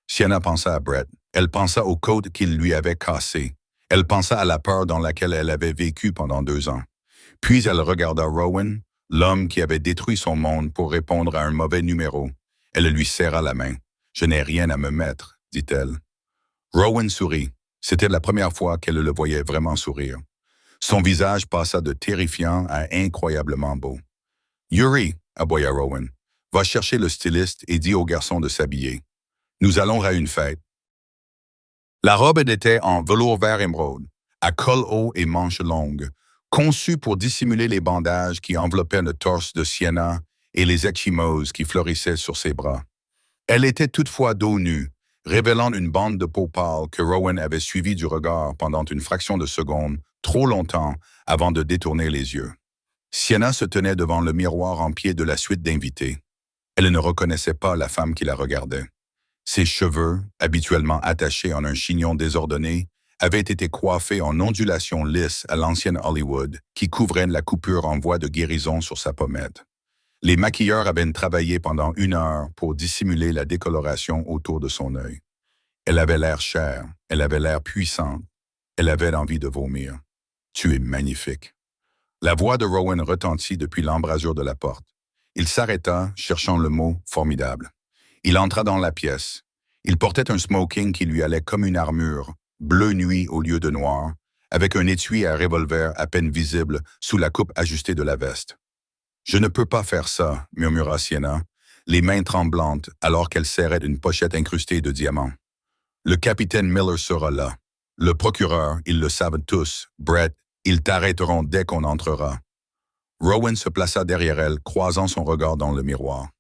Sienna pensa à Brett. Elle pensa aux côtes qu'il lui avait cassées. Elle pensa à la peur dans laquelle elle avait vécu pendant 2 ans. Puis elle regarda Rowan, l'homme qui avait détruit son monde pour répondre à un mauvais numéro. Elle lui serra la main. « Je n'ai rien à me mettre, » dit-elle. Rowan sourit. C'était la première fois qu'elle le voyait vraiment sourire. Son visage passa de terrifiant à incroyablement beau. « Yuri, » aboya Rowan, « va chercher le styliste et dis au garçon de s'habiller. Nous allons à une fête. » La robe était en velours vert émeraude, à col haut et manches longues, conçue pour dissimuler les bandages qui enveloppaient le torse de Sienna et les ecchymoses qui fleurissaient sur ses bras. Elle était toutefois dos nu, révélant une bande de peau pâle que Rowan avait suivie du regard pendant une fraction de seconde, trop longtemps avant de détourner les yeux. Sienna se tenait devant le miroir en pied de la suite d'invités. Elle ne reconnaissait pas la femme qui la regardait. Ses cheveux, habituellement attachés en un chignon désordonné, avaient été coiffés en ondulations lisses à l'ancienne Hollywood, qui couvraient la coupure en voie de guérison sur sa pommette. Les maquilleurs avaient travaillé pendant 1 heure pour dissimuler la décoloration autour de son œil. Elle avait l'air chère, elle avait l'air puissante, elle avait envie de vomir. « Tu es magnifique. » La voix de Rowan retentit depuis l'embrasure de la porte. Il s'arrêta, cherchant le mot « formidable ». Il entra dans la pièce. Il portait un smoking qui lui allait comme une armure, bleu nuit au lieu de noir, avec un étui à revolver à peine visible sous la coupe ajustée de la veste. « Je ne peux pas faire ça », murmura Sienna, les mains tremblantes alors qu'elle serrait une pochette incrustée de diamants. « Le capitaine Miller sera là. Le procureur, ils le savent tous. Brett, ils t'arrêteront dès qu'on entrera. » Rowan se plaça derrière elle, croisant son regard dans le miroir.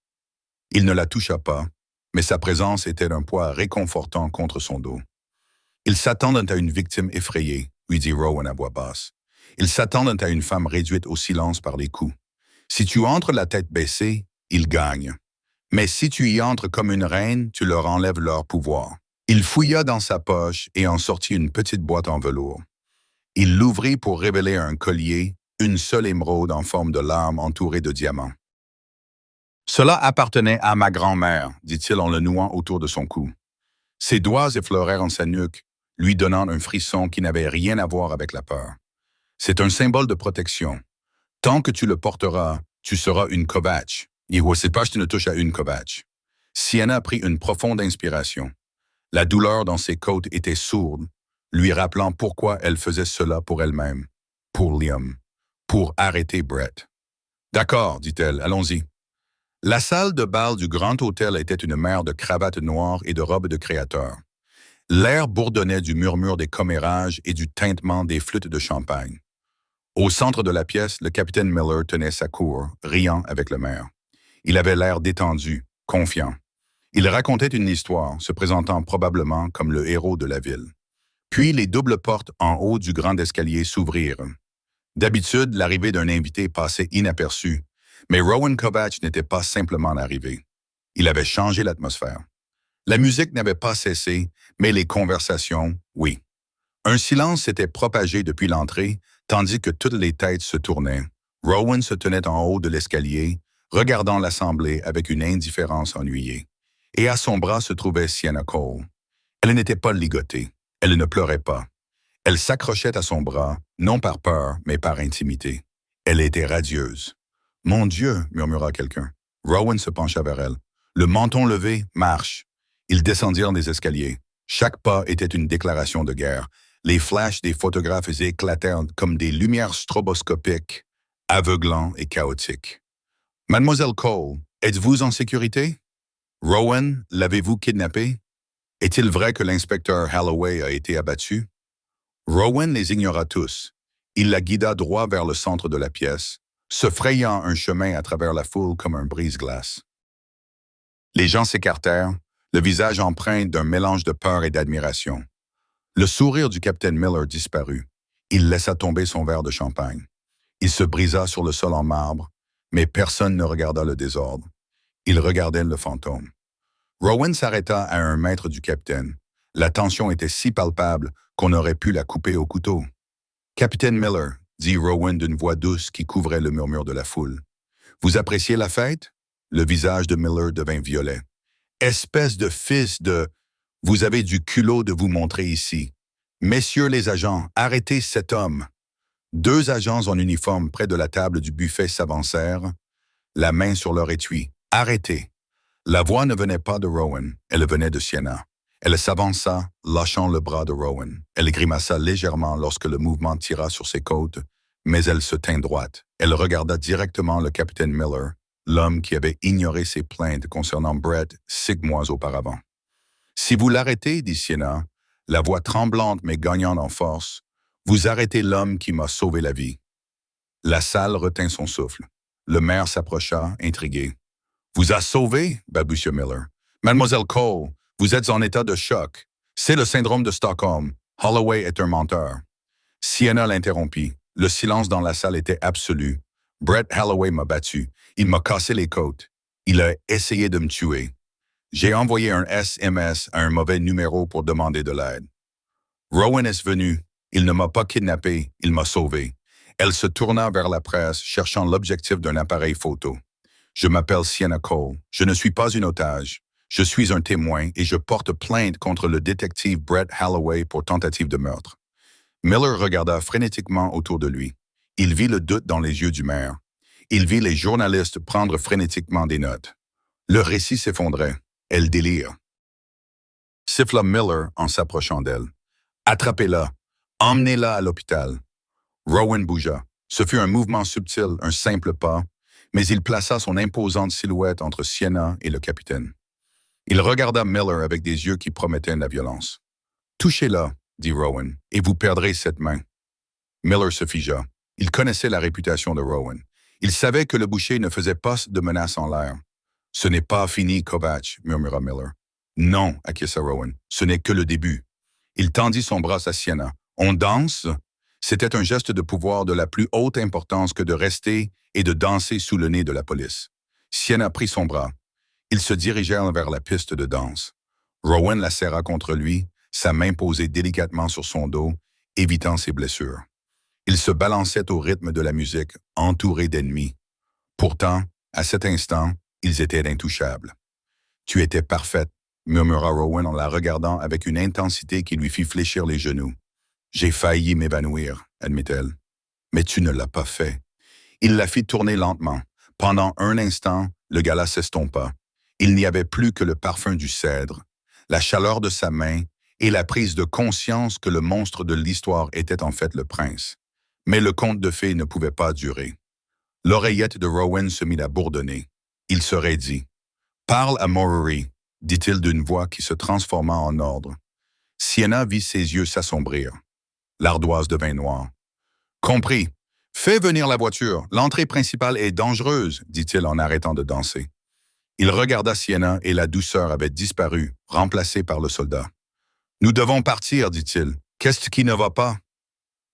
Il ne la toucha pas, mais sa présence était d'un poids réconfortant contre son dos. « Ils s'attendent à une victime effrayée, » lui dit Rowan à voix basse. « Ils s'attendent à une femme réduite au silence par les coups. Si tu entres la tête baissée, ils gagnent. Mais si tu y entres comme une reine, tu leur enlèves leur pouvoir. » Il fouilla dans sa poche et en sortit une petite boîte en velours. Il l'ouvrit pour révéler un collier, une seule émeraude en forme de larme entourée de diamants. « Cela appartenait à ma grand-mère, dit-il en le nouant autour de son cou. Ses doigts effleurèrent en sa nuque, lui donnant un frisson qui n'avait rien à voir avec la peur. C'est un symbole de protection. Tant que tu le porteras, tu seras une Kovach. Il ne sait pas que tu ne touches à une Kovach. » Sienna prit une profonde inspiration. La douleur dans ses côtes était sourde, lui rappelant pourquoi elle faisait cela pour elle-même, pour Liam, pour arrêter Brett. « D'accord, dit-elle, allons-y. » La salle de bal du Grand Hôtel était une mer de cravates noires et de robes de créateurs. L'air bourdonnait du murmure des commérages et du tintement des flûtes de champagne. Au centre de la pièce, le capitaine Miller tenait sa cour, riant avec le maire. Il avait l'air détendu, confiant. Il racontait une histoire, se présentant probablement comme le héros de la ville. Puis les doubles portes en haut du grand escalier s'ouvrirent. D'habitude, l'arrivée d'un invité passait inaperçue, mais Rowan Kovach n'était pas simplement arrivé. Il avait changé l'atmosphère. La musique n'avait pas cessé, mais les conversations, oui. Un silence s'était propagé depuis l'entrée, tandis que toutes les têtes se tournaient. Rowan se tenait en haut de l'escalier, regardant l'assemblée avec une indifférence ennuyée. Et à son bras se trouvait Sienna Cole. Elle n'était pas ligotée. Elle ne pleurait pas. Elle s'accrochait à son bras, non par peur, mais par intimité. Elle était radieuse. « Mon Dieu !» murmura quelqu'un. Rowan se pencha vers elle. Le menton levé, marche. Ils descendirent les escaliers. Chaque pas était une déclaration de guerre. Les flashs des photographes éclatèrent comme des lumières stroboscopiques, aveuglants et chaotiques. « Mademoiselle Cole, êtes-vous en sécurité? Rowan, l'avez-vous kidnappé? Est-il vrai que l'inspecteur Holloway a été abattu? » Rowan les ignora tous. Il la guida droit vers le centre de la pièce, se frayant un chemin à travers la foule comme un brise-glace. Les gens s'écartèrent, le visage empreint d'un mélange de peur et d'admiration. Le sourire du capitaine Miller disparut. Il laissa tomber son verre de champagne. Il se brisa sur le sol en marbre, mais personne ne regarda le désordre. Il regardait le fantôme. Rowan s'arrêta à 1 mètre du capitaine. La tension était si palpable qu'on aurait pu la couper au couteau. « Capitaine Miller », dit Rowan d'une voix douce qui couvrait le murmure de la foule. « Vous appréciez la fête? » Le visage de Miller devint violet. « Espèce de fils de... Vous avez du culot de vous montrer ici. Messieurs les agents, arrêtez cet homme. » 2 agents en uniforme près de la table du buffet s'avancèrent, la main sur leur étui. « Arrêtez !» La voix ne venait pas de Rowan, elle venait de Sienna. Elle s'avança, lâchant le bras de Rowan. Elle grimaça légèrement lorsque le mouvement tira sur ses côtes, mais elle se tint droite. Elle regarda directement le capitaine Miller, l'homme qui avait ignoré ses plaintes concernant Brett 6 mois auparavant. « Si vous l'arrêtez, dit Sienna, la voix tremblante mais gagnante en force, vous arrêtez l'homme qui m'a sauvé la vie. » La salle retint son souffle. Le maire s'approcha, intrigué. « Vous a sauvé? » balbutia Miller. « Mademoiselle Cole, Vous êtes en état de choc. C'est le syndrome de Stockholm. Holloway est un menteur. Sienna l'interrompit. Le silence dans la salle était absolu. Brett Holloway m'a battu. Il m'a cassé les côtes. Il a essayé de me tuer. J'ai envoyé un SMS à un mauvais numéro pour demander de l'aide. Rowan est venu. Il ne m'a pas kidnappé, il m'a sauvé. Elle se tourna vers la presse, cherchant l'objectif d'un appareil photo. Je m'appelle Sienna Cole. Je ne suis pas une otage. Je suis un témoin et je porte plainte contre le détective Brett Holloway pour tentative de meurtre. Miller regarda frénétiquement autour de lui. Il vit le doute dans les yeux du maire. Il vit les journalistes prendre frénétiquement des notes. Le récit s'effondrait. Elle délire. Siffla Miller en s'approchant d'elle. Attrapez-la. Emmenez-la à l'hôpital. Rowan bougea. Ce fut un mouvement subtil, un simple pas, mais il plaça son imposante silhouette entre Sienna et le capitaine. Il regarda Miller avec des yeux qui promettaient la violence. « Touchez-la, » dit Rowan, « et vous perdrez cette main. » Miller se figea. Il connaissait la réputation de Rowan. Il savait que le boucher ne faisait pas de menaces en l'air. « Ce n'est pas fini, Kovacs, » murmura Miller. « Non, » acquiesça Rowan, « ce n'est que le début. » Il tendit son bras à Sienna. « On danse ?» C'était un geste de pouvoir de la plus haute importance que de rester et de danser sous le nez de la police. Sienna prit son bras. Ils se dirigèrent vers la piste de danse. Rowan la serra contre lui, sa main posée délicatement sur son dos, évitant ses blessures. Ils se balançaient au rythme de la musique, entourés d'ennemis. Pourtant, à cet instant, ils étaient intouchables. « Tu étais parfaite », murmura Rowan en la regardant avec une intensité qui lui fit fléchir les genoux. « J'ai failli m'évanouir, » admit-elle. « Mais tu ne l'as pas fait. » Il la fit tourner lentement. Pendant un instant, le gala s'estompa. Il n'y avait plus que le parfum du cèdre, la chaleur de sa main et la prise de conscience que le monstre de l'histoire était en fait le prince. Mais le conte de fées ne pouvait pas durer. L'oreillette de Rowan se mit à bourdonner. Il se raidit. « Parle à Maury, » dit-il d'une voix qui se transforma en ordre. Sienna vit ses yeux s'assombrir. L'ardoise devint noire. « Compris. Fais venir la voiture. L'entrée principale est dangereuse, » dit-il en arrêtant de danser. Il regarda Sienna et la douceur avait disparu, remplacée par le soldat. « Nous devons partir, » dit-il. « Qu'est-ce qui ne va pas? »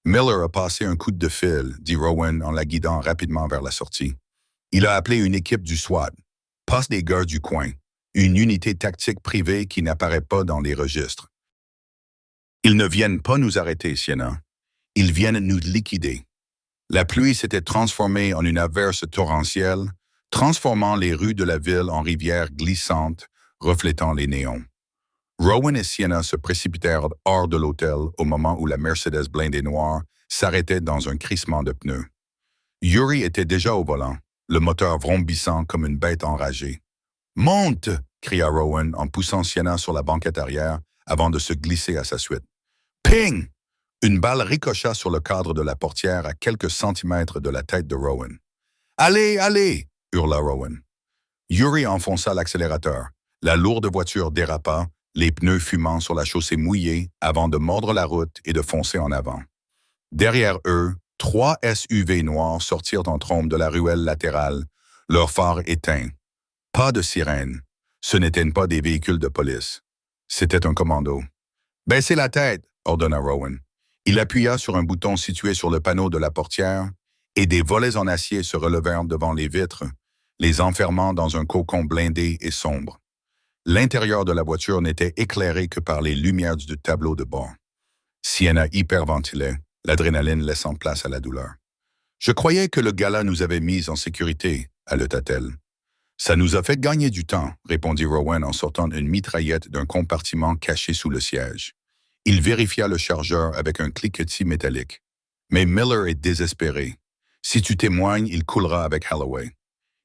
Miller a passé un coup de fil, dit Rowan en la guidant rapidement vers la sortie. Il a appelé une équipe du SWAT, pas des gars du coin, une unité tactique privée qui n'apparaît pas dans les registres. Ils ne viennent pas nous arrêter, Sienna. Ils viennent nous liquider. La pluie s'était transformée en une averse torrentielle, transformant les rues de la ville en rivières glissantes, reflétant les néons. Rowan et Sienna se précipitèrent hors de l'hôtel au moment où la Mercedes blindée noire s'arrêtait dans un crissement de pneus. Yuri était déjà au volant, le moteur vrombissant comme une bête enragée. « Monte !» cria Rowan en poussant Sienna sur la banquette arrière avant de se glisser à sa suite. Ping! Une balle ricocha sur le cadre de la portière à quelques centimètres de la tête de Rowan. « Allez, allez! » hurla Rowan. Yuri enfonça l'accélérateur. La lourde voiture dérapa, les pneus fumant sur la chaussée mouillée avant de mordre la route et de foncer en avant. Derrière eux, 3 SUV noirs sortirent en trombe de la ruelle latérale, leurs phares éteints. Pas de sirène. Ce n'étaient pas des véhicules de police. C'était un commando. « Baissez la tête !» ordonna Rowan. Il appuya sur un bouton situé sur le panneau de la portière et des volets en acier se relevèrent devant les vitres, les enfermant dans un cocon blindé et sombre. L'intérieur de la voiture n'était éclairé que par les lumières du tableau de bord. Sienna hyperventilait, l'adrénaline laissant place à la douleur. « Je croyais que le gala nous avait mis en sécurité, » haleta-t-elle. « Ça nous a fait gagner du temps, » répondit Rowan en sortant une mitraillette d'un compartiment caché sous le siège. Il vérifia le chargeur avec un cliquetis métallique. Mais Miller est désespéré. Si tu témoignes, il coulera avec Holloway.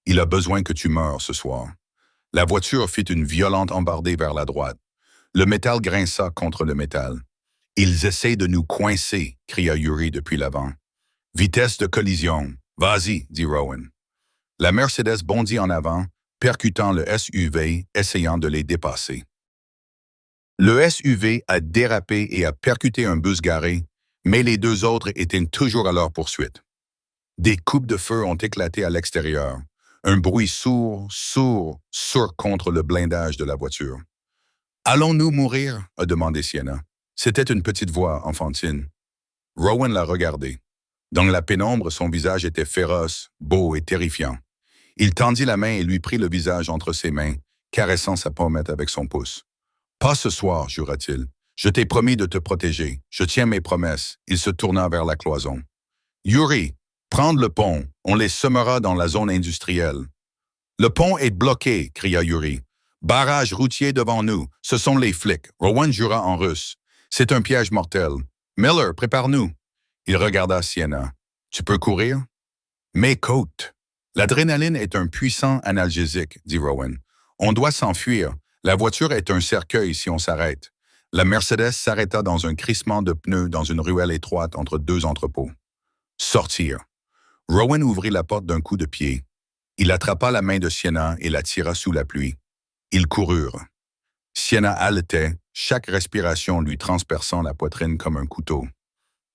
Il a besoin que tu meures ce soir. La voiture fit une violente embardée vers la droite. Le métal grinça contre le métal. « Ils essaient de nous coincer » cria Yuri depuis l'avant. « Vitesse de collision. Vas-y, » dit Rowan. La Mercedes bondit en avant, percutant le SUV, essayant de les dépasser. Le SUV a dérapé et a percuté un bus garé, mais les 2 autres étaient toujours à leur poursuite. Des coupes de feu ont éclaté à l'extérieur. Un bruit sourd contre le blindage de la voiture. Allons-nous mourir? A demandé Sienna. C'était une petite voix enfantine. Rowan l'a regardé. Dans la pénombre, son visage était féroce, beau et terrifiant. Il tendit la main et lui prit le visage entre ses mains, caressant sa pommette avec son pouce. Pas ce soir, jura-t-il. Je t'ai promis de te protéger. Je tiens mes promesses. Il se tourna vers la cloison. Yuri, prends le pont. On les semera dans la zone industrielle. Le pont est bloqué, cria Yuri. Barrage routier devant nous. Ce sont les flics. Rowan jura en russe. C'est un piège mortel. Miller, prépare-nous. Il regarda Sienna. Tu peux courir? Mes côtes. L'adrénaline est un puissant analgésique, dit Rowan. On doit s'enfuir. La voiture est un cercueil si on s'arrête. La Mercedes s'arrêta dans un crissement de pneus dans une ruelle étroite entre deux entrepôts. Sortir. Rowan ouvrit la porte d'un coup de pied. Il attrapa la main de Sienna et la tira sous la pluie. Ils coururent. Sienna haletait, chaque respiration lui transperçant la poitrine comme un couteau.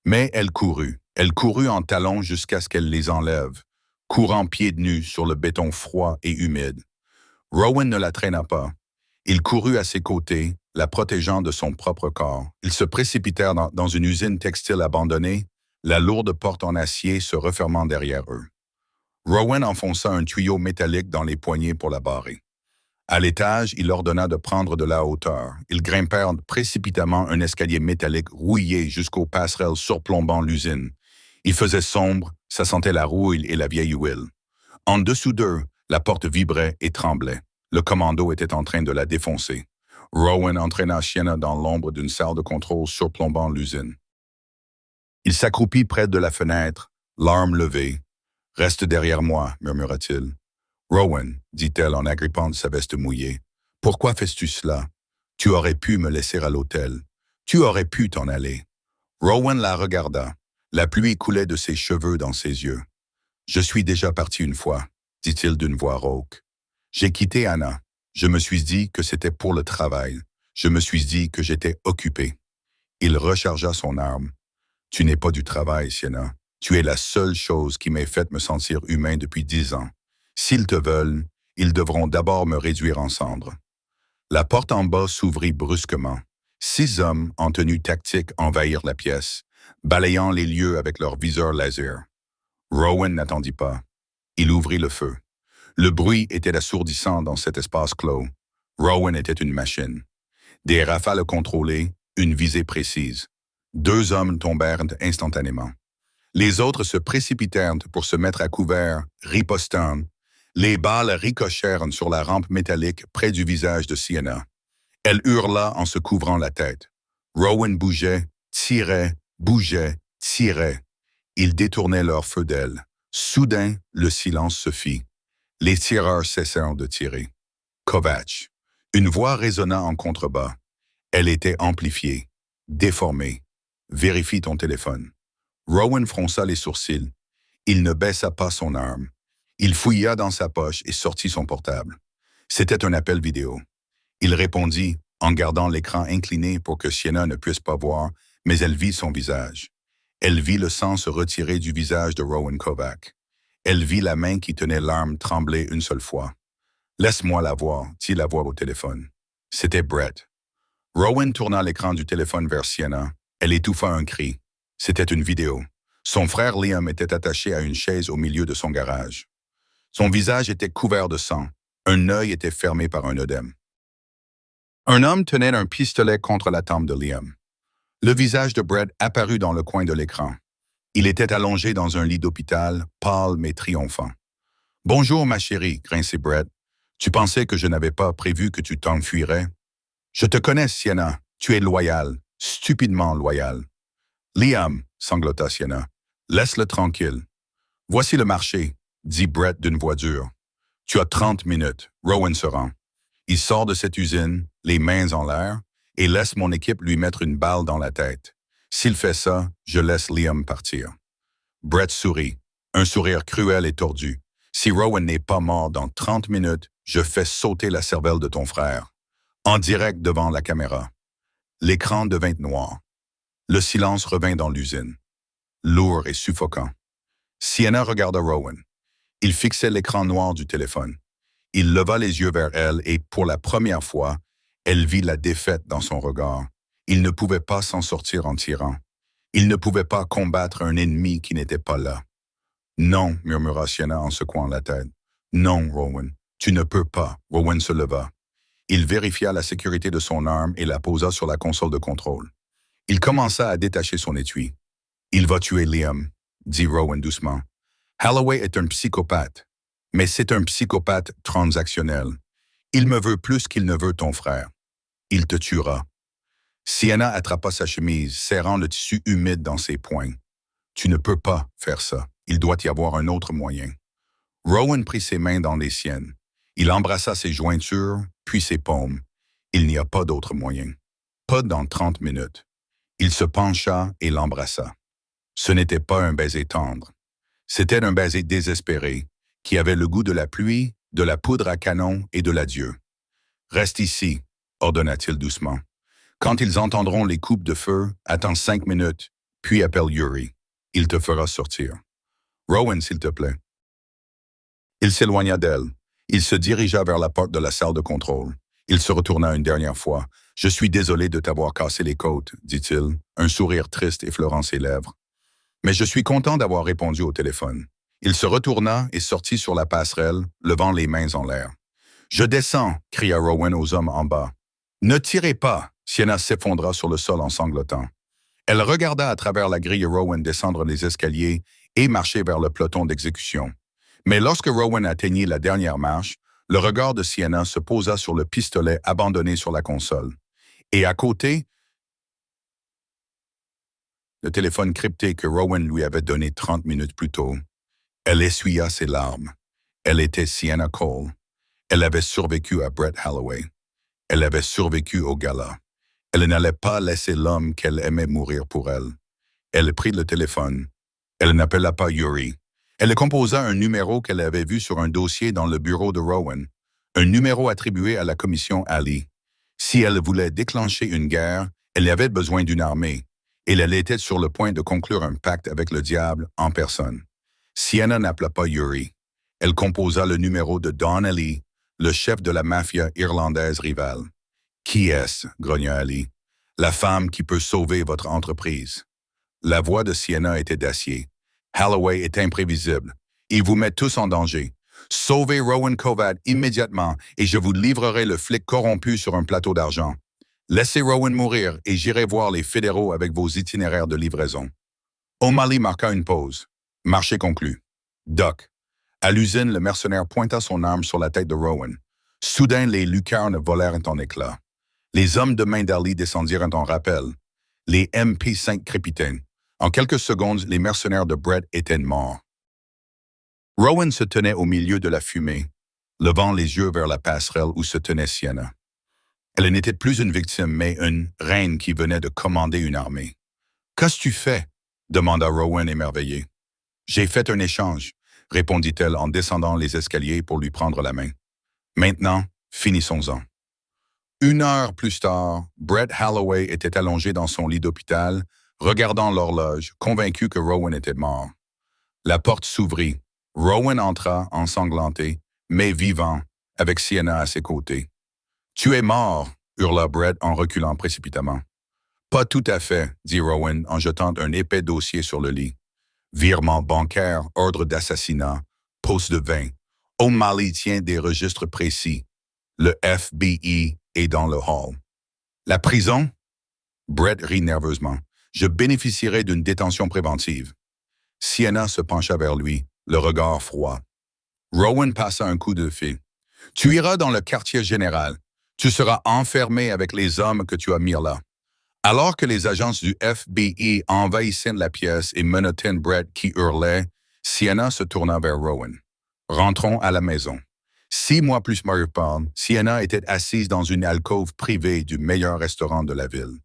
Mais elle courut. Elle courut en talons jusqu'à ce qu'elle les enlève, courant pieds nus sur le béton froid et humide. Rowan ne la traîna pas. Il courut à ses côtés, la protégeant de son propre corps. Ils se précipitèrent dans une usine textile abandonnée, la lourde porte en acier se refermant derrière eux. Rowan enfonça un tuyau métallique dans les poignées pour la barrer. À l'étage, il ordonna de prendre de la hauteur. Ils grimpèrent précipitamment un escalier métallique rouillé jusqu'aux passerelles surplombant l'usine. Il faisait sombre, ça sentait la rouille et la vieille huile. En dessous d'eux, la porte vibrait et tremblait. Le commando était en train de la défoncer. Rowan entraîna Sienna dans l'ombre d'une salle de contrôle surplombant l'usine. Il s'accroupit près de la fenêtre, l'arme levée. « Reste derrière moi », murmura-t-il. « Rowan, dit-elle en agrippant de sa veste mouillée, pourquoi fais-tu cela? Tu aurais pu me laisser à l'hôtel. Tu aurais pu t'en aller. » Rowan la regarda. La pluie coulait de ses cheveux dans ses yeux. « Je suis déjà parti une fois, » dit-il d'une voix rauque. « J'ai quitté Anna. Je me suis dit que c'était pour le travail. Je me suis dit que j'étais occupé. » Il rechargea son arme. « Tu n'es pas du travail, Sienna. Tu es la seule chose qui m'ait fait me sentir humain depuis 10 ans. S'ils te veulent, ils devront d'abord me réduire en cendres. » La porte en bas s'ouvrit brusquement. 6 hommes en tenue tactique envahirent la pièce, balayant les lieux avec leurs viseurs laser. Rowan n'attendit pas. Il ouvrit le feu. Le bruit était assourdissant dans cet espace clos. Rowan était une machine. Des rafales contrôlées, une visée précise. 2 hommes tombèrent instantanément. Les autres se précipitèrent pour se mettre à couvert, ripostant. Les balles ricochèrent sur la rampe métallique près du visage de Sienna. Elle hurla en se couvrant la tête. Rowan bougeait, tirait, bougeait, tirait. Ils détournaient leur feu d'elle. Soudain, le silence se fit. Les tireurs cessèrent de tirer. Kovacs. Une voix résonna en contrebas. Elle était amplifiée, déformée. Vérifie ton téléphone. Rowan fronça les sourcils. Il ne baissa pas son arme. Il fouilla dans sa poche et sortit son portable. C'était un appel vidéo. Il répondit, en gardant l'écran incliné pour que Sienna ne puisse pas voir, mais elle vit son visage. Elle vit le sang se retirer du visage de Rowan Kovacs. Elle vit la main qui tenait l'arme trembler une seule fois. « Laisse-moi la voir », dit la voix au téléphone. C'était Brett. Rowan tourna l'écran du téléphone vers Sienna. Elle étouffa un cri. C'était une vidéo. Son frère Liam était attaché à une chaise au milieu de son garage. Son visage était couvert de sang. Un œil était fermé par un œdème. Un homme tenait un pistolet contre la tempe de Liam. Le visage de Brett apparut dans le coin de l'écran. Il était allongé dans un lit d'hôpital, pâle mais triomphant. « Bonjour, ma chérie, » grinçait Brett. « Tu pensais que je n'avais pas prévu que tu t'enfuirais? Je te connais, Sienna. Tu es loyale, stupidement loyale. » « Liam, » sanglota Sienna, « laisse-le tranquille. »« Voici le marché, » dit Brett d'une voix dure. « Tu as 30 minutes. » Rowan se rend. Il sort de cette usine, les mains en l'air, et laisse mon équipe lui mettre une balle dans la tête. S'il fait ça, je laisse Liam partir. Brett sourit, un sourire cruel et tordu. Si Rowan n'est pas mort dans 30 minutes, je fais sauter la cervelle de ton frère. En direct devant la caméra. L'écran devint noir. Le silence revint dans l'usine. Lourd et suffocant. Sienna regarda Rowan. Il fixait l'écran noir du téléphone. Il leva les yeux vers elle et, pour la première fois, Elle vit la défaite dans son regard. Il ne pouvait pas s'en sortir en tirant. Il ne pouvait pas combattre un ennemi qui n'était pas là. Non, murmura Sienna en secouant la tête. Non, Rowan, tu ne peux pas. Rowan se leva. Il vérifia la sécurité de son arme et la posa sur la console de contrôle. Il commença à détacher son étui. Il va tuer Liam, dit Rowan doucement. Holloway est un psychopathe, mais c'est un psychopathe transactionnel. Il me veut plus qu'il ne veut ton frère. Il te tuera. Sienna attrapa sa chemise, serrant le tissu humide dans ses poings. Tu ne peux pas faire ça. Il doit y avoir un autre moyen. Rowan prit ses mains dans les siennes. Il embrassa ses jointures, puis ses paumes. Il n'y a pas d'autre moyen. Pas dans 30 minutes. Il se pencha et l'embrassa. Ce n'était pas un baiser tendre. C'était un baiser désespéré, qui avait le goût de la pluie, de la poudre à canon et de l'adieu. « Reste ici », ordonna-t-il doucement. « Quand ils entendront les coupes de feu, attends 5 minutes, puis appelle Yuri. Il te fera sortir. Rowan, s'il te plaît. » Il s'éloigna d'elle. Il se dirigea vers la porte de la salle de contrôle. Il se retourna une dernière fois. « Je suis désolé de t'avoir cassé les côtes, » dit-il, un sourire triste effleurant ses lèvres. « Mais je suis content d'avoir répondu au téléphone. » Il se retourna et sortit sur la passerelle, levant les mains en l'air. « Je descends » cria Rowan aux hommes en bas. « Ne tirez pas » Sienna s'effondra sur le sol en sanglotant. Elle regarda à travers la grille Rowan descendre les escaliers et marcher vers le peloton d'exécution. Mais lorsque Rowan atteignit la dernière marche, le regard de Sienna se posa sur le pistolet abandonné sur la console. Et à côté, le téléphone crypté que Rowan lui avait donné 30 minutes plus tôt. Elle essuya ses larmes. Elle était Sienna Cole. Elle avait survécu à Brett Holloway. Elle avait survécu au gala. Elle n'allait pas laisser l'homme qu'elle aimait mourir pour elle. Elle prit le téléphone. Elle n'appela pas Yuri. Elle composa un numéro qu'elle avait vu sur un dossier dans le bureau de Rowan, un numéro attribué à la commission Ali. Si elle voulait déclencher une guerre, elle avait besoin d'une armée, et elle était sur le point de conclure un pacte avec le diable en personne. Sienna n'appela pas Yuri. Elle composa le numéro de Don Ali, le chef de la mafia irlandaise rivale. « Qui est-ce » grogna Ali. « La femme qui peut sauver votre entreprise. » La voix de Sienna était d'acier. Holloway est imprévisible. Il vous met tous en danger. Sauvez Rowan Kovacs immédiatement et je vous livrerai le flic corrompu sur un plateau d'argent. Laissez Rowan mourir et j'irai voir les fédéraux avec vos itinéraires de livraison. O'Malley marqua une pause. Marché conclu. Doc. À l'usine, le mercenaire pointa son arme sur la tête de Rowan. Soudain, les lucarnes volèrent en éclats. Les hommes de main d'Ali descendirent en rappel. Les MP5 crépitaient. En quelques secondes, les mercenaires de Brett étaient morts. Rowan se tenait au milieu de la fumée, levant les yeux vers la passerelle où se tenait Sienna. Elle n'était plus une victime, mais une reine qui venait de commander une armée. « Qu'as-tu tu fait ?» demanda Rowan émerveillé. « J'ai fait un échange », répondit-elle en descendant les escaliers pour lui prendre la main. « Maintenant, finissons-en. » 1 heure plus tard, Brett Holloway était allongé dans son lit d'hôpital, regardant l'horloge, convaincu que Rowan était mort. La porte s'ouvrit. Rowan entra, ensanglanté, mais vivant, avec Sienna à ses côtés. « Tu es mort !» hurla Brett en reculant précipitamment. « Pas tout à fait » dit Rowan en jetant un épais dossier sur le lit. « Virement bancaire, ordre d'assassinat, poste de vin. O'Malley tient des registres précis. Le FBI est dans le hall. »« La prison ?» Brett rit nerveusement. « Je bénéficierai d'une détention préventive. » Sienna se pencha vers lui, le regard froid. Rowan passa un coup de fil. « Tu iras dans le quartier général. Tu seras enfermé avec les hommes que tu as mis là. » Alors que les agents du FBI envahissaient la pièce et menottaient Brett qui hurlait, Sienna se tourna vers Rowan. « Rentrons à la maison. » 6 mois plus tard, Sienna était assise dans une alcôve privée du meilleur restaurant de la ville.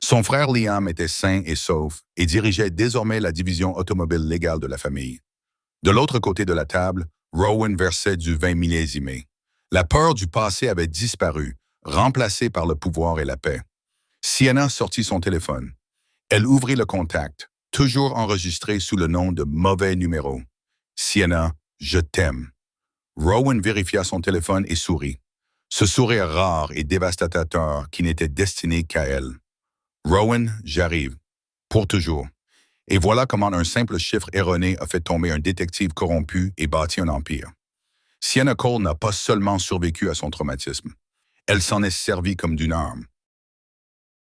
Son frère Liam était sain et sauf et dirigeait désormais la division automobile légale de la famille. De l'autre côté de la table, Rowan versait du vin millésimé. La peur du passé avait disparu, remplacée par le pouvoir et la paix. Sienna sortit son téléphone. Elle ouvrit le contact, toujours enregistré sous le nom de mauvais numéro. « Sienna, je t'aime. » Rowan vérifia son téléphone et sourit. Ce sourire rare et dévastateur qui n'était destiné qu'à elle. Rowan, j'arrive. Pour toujours. Et voilà comment un simple chiffre erroné a fait tomber un détective corrompu et bâti un empire. Sienna Cole n'a pas seulement survécu à son traumatisme. Elle s'en est servie comme d'une arme.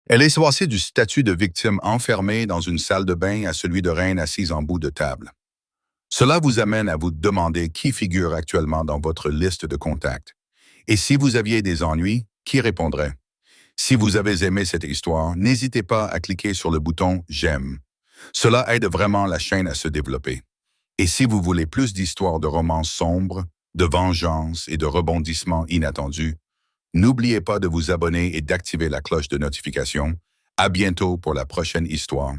Elle est passée du statut de victime enfermée dans une salle de bain à celui de reine assise en bout de table. Cela vous amène à vous demander qui figure actuellement dans votre liste de contacts. Et si vous aviez des ennuis, qui répondrait? Si vous avez aimé cette histoire, n'hésitez pas à cliquer sur le bouton J'aime. Cela aide vraiment la chaîne à se développer. Et si vous voulez plus d'histoires de romance sombres, de vengeance et de rebondissements inattendus, n'oubliez pas de vous abonner et d'activer la cloche de notification. À bientôt pour la prochaine histoire.